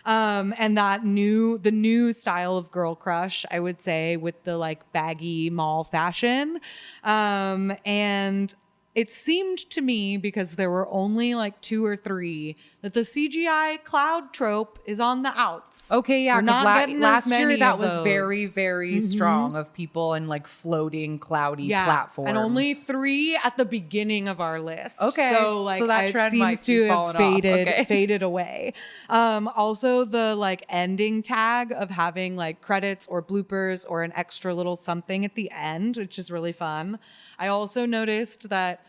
And the new style of girl crush, I would say, with the like baggy mall fashion. And it seemed to me, because there were only like 2 or 3, that the CGI cloud trope is on the outs. Okay, yeah, We're because not getting as last year many that of was those. very, very strong of people in like floating, cloudy platforms. And only 3 at the beginning of our list. Okay, So like so that it trend seems might to be have falling off. faded, Okay. faded away. Also the like ending tag of having like credits or bloopers or an extra little something at the end, which is really fun. I also noticed that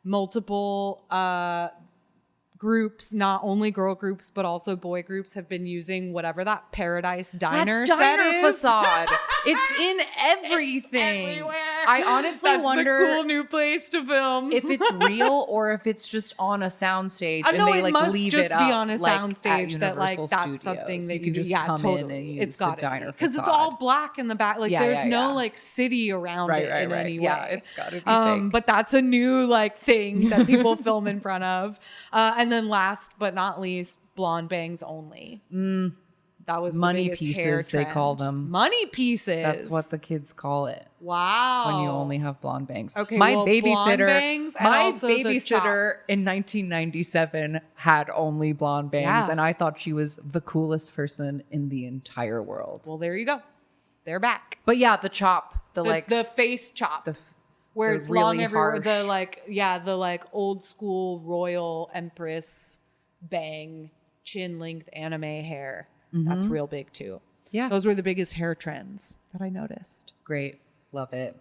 multiple groups, not only girl groups but also boy groups, have been using whatever that Paradise Diner That diner set is. facade. It's in everything. Everywhere. I honestly That's wonder the cool new place to film. if it's real or if it's just on a soundstage and no, they it like must leave just it be up on a like, at soundstage that like Universal that's Studios. something that you can just come in and use the diner because it's facade. all black in the back. Like there's no like city around it in any way. Yeah, it's gotta be fake. But that's a new like thing that people film in front of. And then last but not least, blonde bangs only. That was Money the biggest pieces, hair they call trend. them. Money pieces. That's what the kids call it. Wow. When you only have blonde bangs. Okay, my well, blonde babysitter, bangs and my also the babysitter in 1997 had only blonde bangs, Yeah. and I thought she was the coolest person in the entire world. Well, there you go. They're back. But yeah, the chop, The face chop. Where the it's really long everywhere. harsh- The like old school royal empress bang, chin length anime hair. That's real big too. Yeah. Those were the biggest hair trends that I noticed. Great. Love it.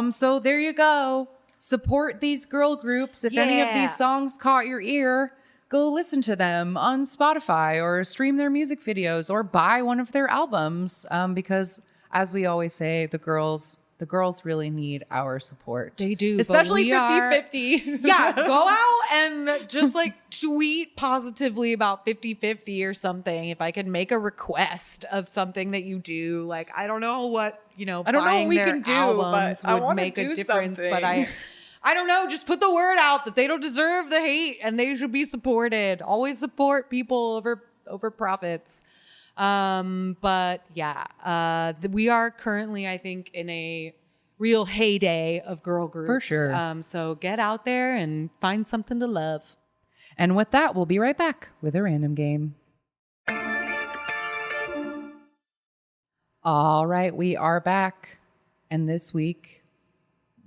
So there you go. Support these girl groups. If any of Yeah. these songs caught your ear, go listen to them on Spotify or stream their music videos or buy one of their albums. Because as we always say, the girls really need our support. They do. Especially but we are- 50-50. Yeah, go out and just like tweet positively about 50-50 or something. If I could make a request of something that you do, like I don't know what, I don't know buying what we their can do, albums but I would wanna make a do difference. But something. I don't know, just put the word out that they don't deserve the hate and they should be supported. Always support people over profits. But yeah, we are currently, I think, in a real heyday of girl groups. For sure. So get out there and find something to love. And with that, we'll be right back with a random game. All right, we are back. And this week,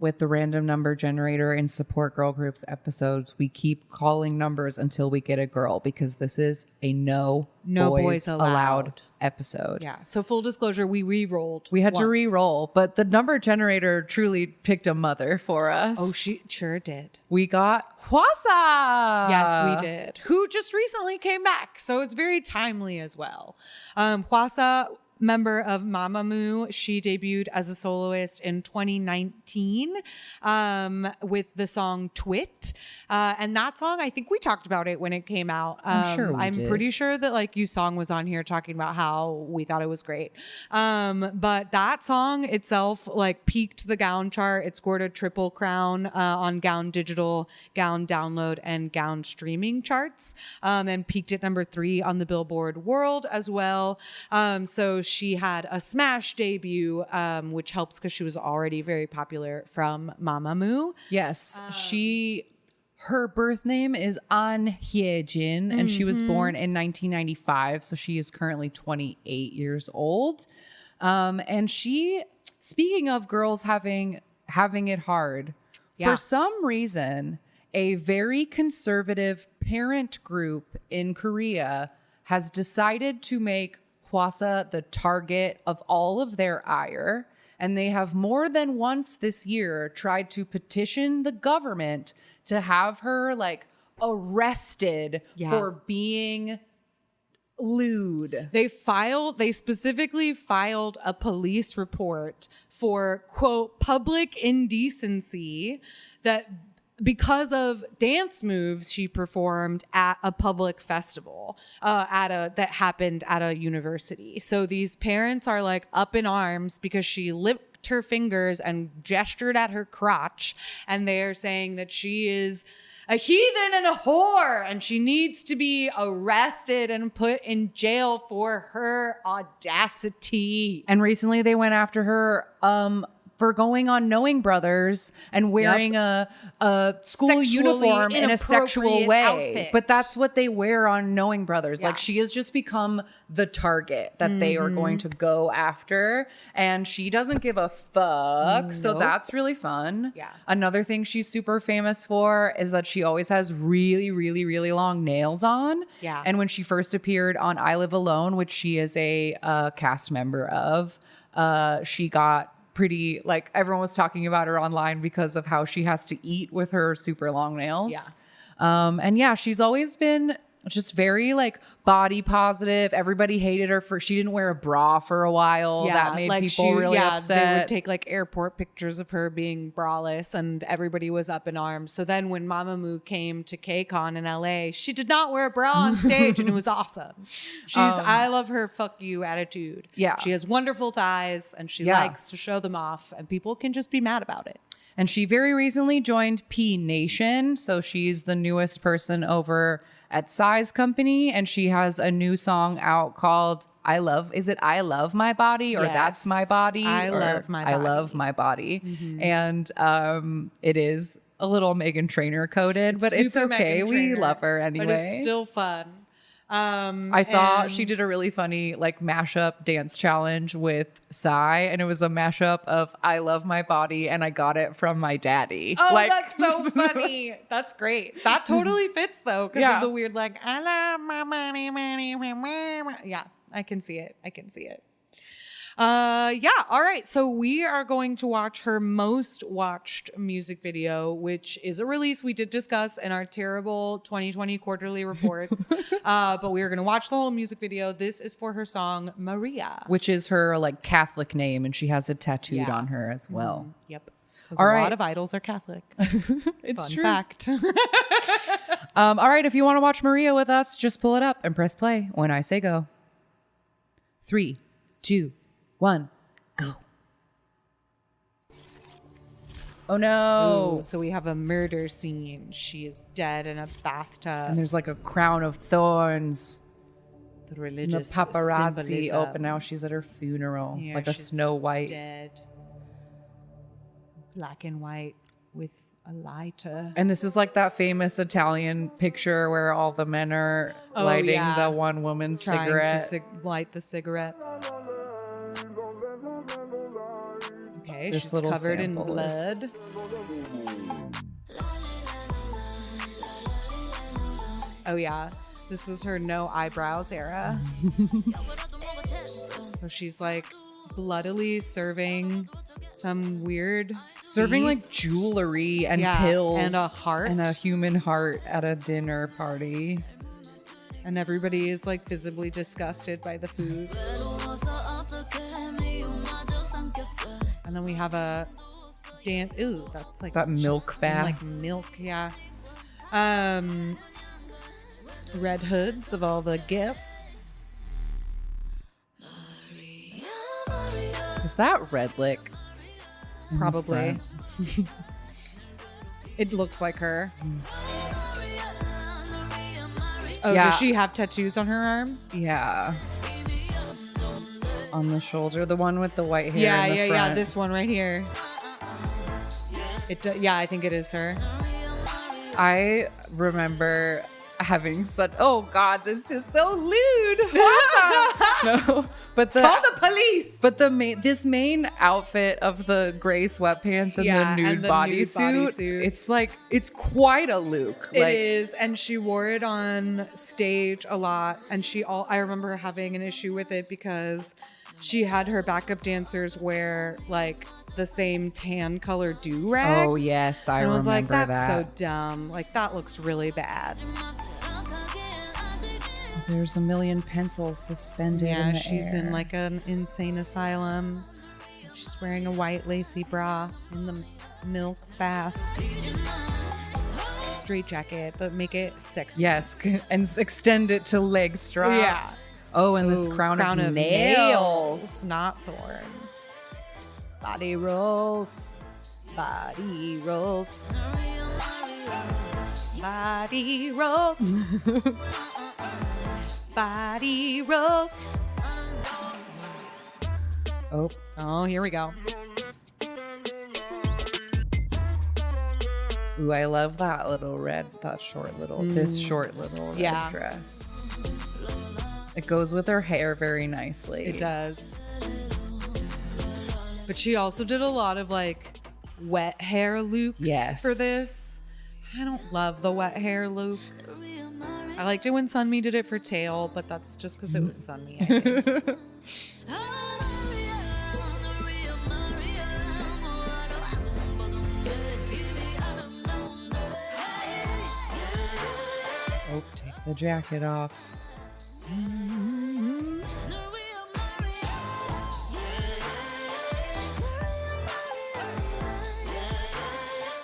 with the random number generator and support girl groups episodes, we keep calling numbers until we get a girl because this is a no boys allowed episode. Yeah. So full disclosure, we re-rolled. We had to once. re-roll, but the number generator truly picked a mother for us. Oh, she sure did. We got Hwasa. Yes, we did. Who just recently came back. So it's very timely as well. Hwasa, member of Mamamoo, she debuted as a soloist in 2019 with the song Twit. And that song, I think we talked about it when it came out. I'm sure we did. Pretty sure that like you song was on here talking about how we thought it was great. But that song itself like peaked the Gown chart. It scored a triple crown on Gown Digital, Gown Download, and Gown Streaming charts, and peaked at number 3 on the Billboard World as well. So she had a smash debut, which helps because she was already very popular from Mamamoo. Yes, her birth name is An Hye-jin, and she was born in 1995, so she is currently 28 years old. And she, speaking of girls having it hard, for some reason, a very conservative parent group in Korea has decided to make Hwasa the target of all of their ire. And they have more than once this year tried to petition the government to have her like arrested for being lewd. They specifically filed a police report for, quote, public indecency that because of dance moves she performed at a public festival that happened at a university. So these parents are like up in arms because she licked her fingers and gestured at her crotch, and they're saying that she is a heathen and a whore and she needs to be arrested and put in jail for her audacity. And recently they went after her for going on Knowing Brothers and wearing a school Sexually uniform in a sexual inappropriate way. outfit. But that's what they wear on Knowing Brothers. Yeah. Like she has just become the target that they are going to go after. And she doesn't give a fuck. So Nope. that's really fun. Yeah. Another thing she's super famous for is that she always has really, really, really long nails on. Yeah. And when she first appeared on I Live Alone, which she is a cast member of, she got pretty, like, everyone was talking about her online because of how she has to eat with her super long nails. Yeah. And yeah, she's always been just very like body positive. Everybody hated her for she didn't wear a bra for a while. That made people really upset. They would take like airport pictures of her being braless, and everybody was up in arms. So then when Mamamoo came to KCON in LA, she did not wear a bra on stage, and it was awesome. She's I love her fuck you attitude. Yeah. She has wonderful thighs, and she likes to show them off, and people can just be mad about it. And she very recently joined P Nation. So she's the newest person over at Size Company. And she has a new song out called I Love My Body or That's My Body? I Love My Body. I Love My Body. And it is a little Meghan Trainor coded, but it's Super okay. Meghan We Trainor, love her anyway. But it's still fun. I saw she did a really funny like mashup dance challenge with Psy, and it was a mashup of I Love My Body and I Got It From My Daddy. Oh, like, that's so funny. That's great. That totally fits though, because of the weird like I love my money. Yeah, I can see it. Yeah. All right. So we are going to watch her most watched music video, which is a release we did discuss in our terrible 2020 quarterly reports. But we are going to watch the whole music video. This is for her song Maria, which is her like Catholic name, and she has it tattooed on her as well. Yep. All a right. lot of idols are Catholic. It's Fun true. fact. All right. If you want to watch Maria with us, just pull it up and press play when I say go. 3, 2, 1, go. Oh no. Ooh, so we have a murder scene. She is dead in a bathtub. And there's like a crown of thorns. The And religious the paparazzi. symbolism. Oh, but now she's at her funeral. Yeah, like a she's Snow White. Dead. Black and white with a lighter. And this is like that famous Italian picture where all the men are lighting the one woman's Trying cigarette. to light the cigarette. Okay, This she's little covered in sample is- blood. Oh yeah, this was her no eyebrows era. So she's like bloodily serving some weird Serving like feast. jewelry and Yeah, pills and a heart. and a human heart at a dinner party. And everybody is like visibly disgusted by the food. And then we have a dance. Ooh, that's like That milk just bath. like milk, yeah. Red hoods of all the guests. Is that Red Lick? in the Probably. front? It looks like her. Oh, Yeah. does she have tattoos on her arm? Yeah. On the shoulder, the one with the white hair. Yeah, in the yeah, front. yeah. This one right here. Yeah, I think it is her. I remember having such. Oh God, this is so lewd. No, but the Call the police. But this main outfit of the gray sweatpants and Yeah, the nude and the nude bodysuit, bodysuit. it's like it's quite a look. It Like is, and she wore it on stage a lot. And I remember having an issue with it because she had her backup dancers wear like the same tan color do-rags. oh yes, I And I was like, remember that's that. so dumb. Like that looks really bad. There's a million pencils suspended. Yeah, in the she's in air. like an insane asylum. She's wearing a white lacy bra in the milk bath. Straight jacket, but make it sexy. Yes, and extend it to leg straps. Oh, and this Ooh, crown of nails. not thorns. Body rolls. Body rolls. Body rolls. Body rolls. Oh, here we go. Ooh, I love that little this short little red Yeah. dress. It goes with her hair very nicely. It does. But she also did a lot of like wet hair loops Yes. for this. I don't love the wet hair look. I liked it when Sunmi did it for Tail, but that's just because it was Sunmi, I think. Oh, take the jacket off.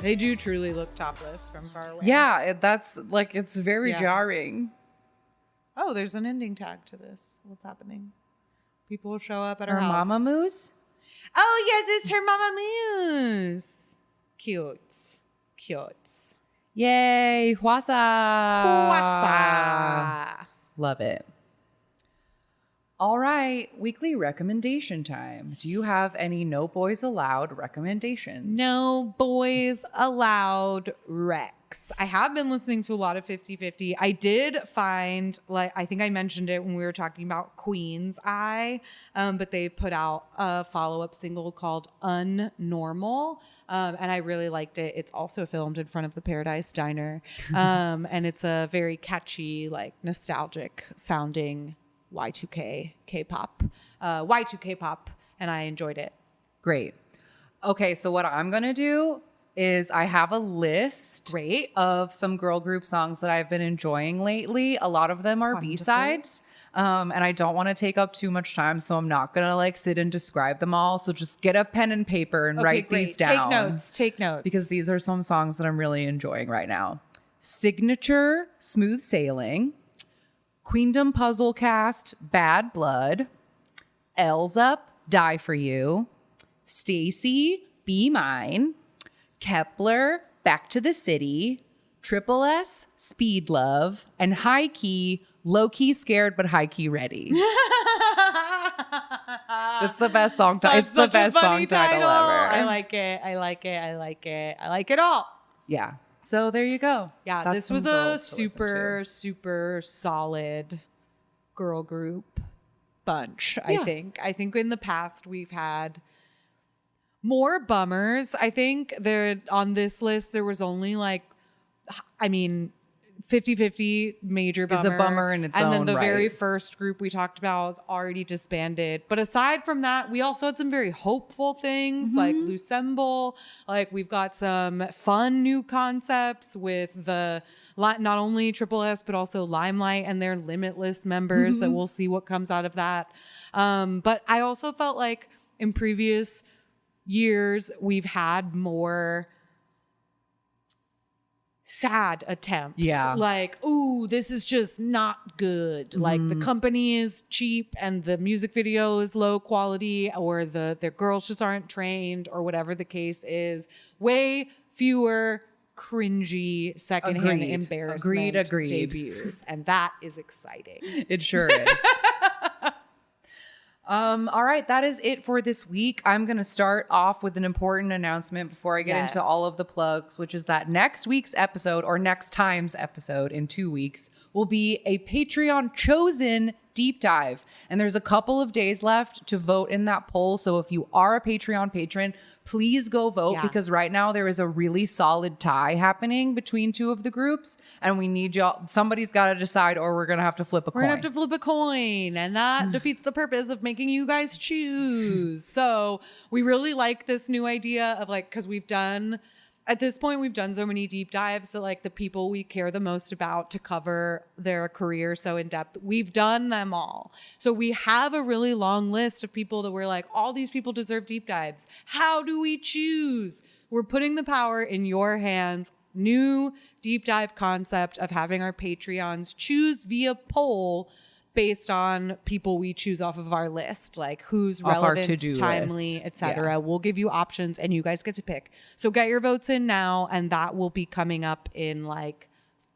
They do truly look topless from far away. Yeah, that's like, it's very Yeah. jarring. Oh, there's an ending tag to this. What's happening? People will show up at Her her house. mama moose? Oh, yes, it's her mama moose. Cute. Yay, Huasa. Huasa. Love it. All right, weekly recommendation time. Do you have any No Boys Allowed recommendations? No Boys Allowed Rex. I have been listening to a lot of 50/50. I did find, like, I think I mentioned it when we were talking about Queen's Eye, but they put out a follow-up single called Unnormal, and I really liked it. It's also filmed in front of the Paradise Diner, and it's a very catchy, like, nostalgic sounding Y2K K-pop, Y2K pop, and I enjoyed it. Great. Okay, so what I'm going to do is I have a list of some girl group songs that I've been enjoying lately. A lot of them are Wonderful. B-sides, and I don't want to take up too much time, so I'm not going to like sit and describe them all. So just get a pen and paper and write these down. Take notes. Because these are some songs that I'm really enjoying right now. Signature, Smooth Sailing. Queendom Puzzle Cast, Bad Blood. L's Up, Die For You. Stacy, Be Mine. Kepler, Back to the City. Triple S, Speed Love. And High Key, Low Key Scared but High Key Ready. It's the best song title. It's the best song title ever. I like it. I like it all. Yeah. So there you go. Yeah, That's this was some a girls to listen to. super solid girl group bunch, Yeah. I think in the past we've had more bummers. I think there on this list there was only like, I mean, 50/50 major bummer. Is a bummer in its and own then the very right. first group we talked about is already disbanded. But aside from that, we also had some very hopeful things like Lucemble. Like we've got some fun new concepts with the not only Triple S but also Limelight and their Limitless members. So we'll see what comes out of that. But I also felt like in previous years we've had more sad attempts. Yeah. Like, ooh, this is just not good. Like the company is cheap and the music video is low quality, or the girls just aren't trained, or whatever the case is. Way fewer cringy secondhand Agreed. embarrassment Agreed. debuts. And that is exciting. It sure is. All right, that is it for this week. I'm going to start off with an important announcement before I get Yes. into all of the plugs, which is that next week's episode, or next time's episode in 2 weeks, will be a Patreon chosen deep dive. And there's a couple of days left to vote in that poll. So if you are a Patreon patron, please go vote, Yeah. because right now there is a really solid tie happening between two of the groups. And we need y'all. Somebody's got to decide, or we're going to have to flip a We're coin. gonna have to flip a coin, and that defeats the purpose of making you guys choose. So we really like this new idea of like, because at this point we've done so many deep dives that like the people we care the most about to cover their career so in depth, we've done them all. So we have a really long list of people that we're like, all these people deserve deep dives. How do we choose? We're putting the power in your hands. New deep dive concept of having our Patreons choose via poll based on people we choose off of our list, like who's Off our relevant, to-do timely, list. etc. Yeah. We'll give you options and you guys get to pick. So get your votes in now, and that will be coming up in like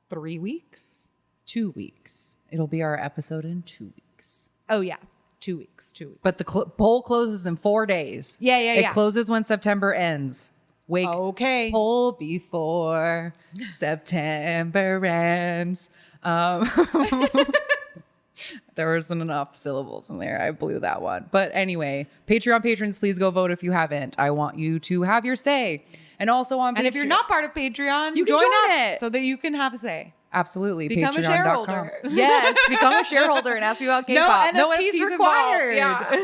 3 weeks. 2 weeks. It'll be our episode in 2 weeks. Oh yeah, 2 weeks. But the poll closes in 4 days. Yeah. It closes when September ends. Wake Okay. poll before September ends. There wasn't enough syllables in there. I blew that one. But anyway, Patreon patrons, please go vote if you haven't. I want you to have your say. And also on And if you're not part of Patreon, You can join up it. so that you can have a say. absolutely. Become a Patreon.com. shareholder. Yes, become a shareholder and ask me about K-pop. No NFTs involved. required. Yeah.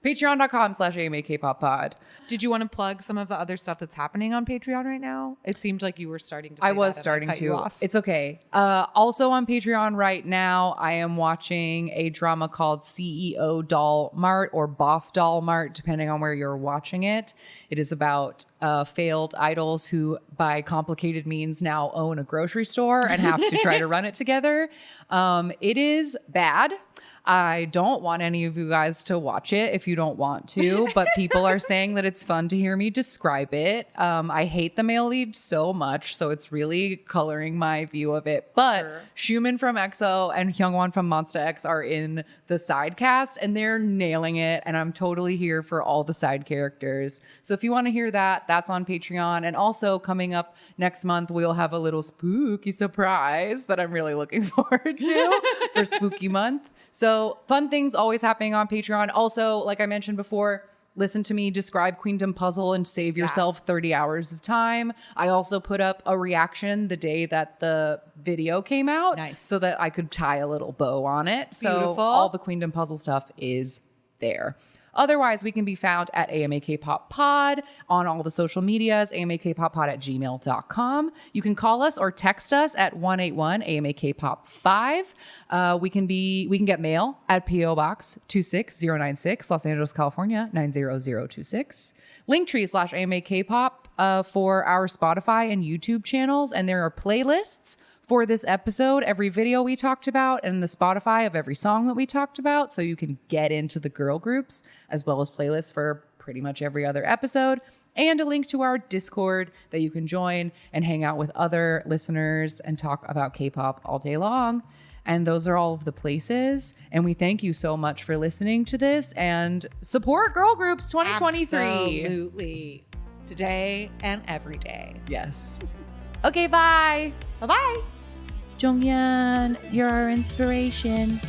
Patreon.com/AMA K-pop pod. Did you want to plug some of the other stuff that's happening on Patreon right now? It seemed like you were starting to say I was that and starting cut you to. off. It's okay. Also on Patreon right now, I am watching a drama called CEO Doll Mart or Boss Doll Mart, depending on where you're watching it. It is about failed idols who, by complicated means, now own a grocery store and have to try to run it together. It is bad. I don't want any of you guys to watch it if you don't want to, but people are saying that it's fun to hear me describe it. I hate the male lead so much, so it's really coloring my view of it. But Xiumin from EXO and Hyungwon from Monsta X are in the side cast, and they're nailing it, and I'm totally here for all the side characters. So if you want to hear that, that's on Patreon. And also coming up next month, we'll have a little spooky surprise that I'm really looking forward to for Spooky Month. So fun things always happening on Patreon. Also, like I mentioned before, listen to me describe Queendom Puzzle and save yourself 30 hours of time. I also put up a reaction the day that the video came out so that I could tie a little bow on it. So all the Queendom Puzzle stuff is there. Otherwise, we can be found at AMA K-pop pod on all the social medias, amakpoppod@gmail.com. You can call us or text us at 181 AMA K-pop 5. We can get mail at PO Box 26096, Los Angeles, California 90026. Linktree/AMA K-pop for our Spotify and YouTube channels, and there are playlists for this episode, every video we talked about, and the Spotify of every song that we talked about, so you can get into the girl groups, as well as playlists for pretty much every other episode, and a link to our Discord that you can join and hang out with other listeners and talk about K-pop all day long. And those are all of the places. And we thank you so much for listening to this, and support girl groups 2023. Absolutely. Today and every day. Yes. Okay, bye. Bye-bye. Jonghyun, you're our inspiration.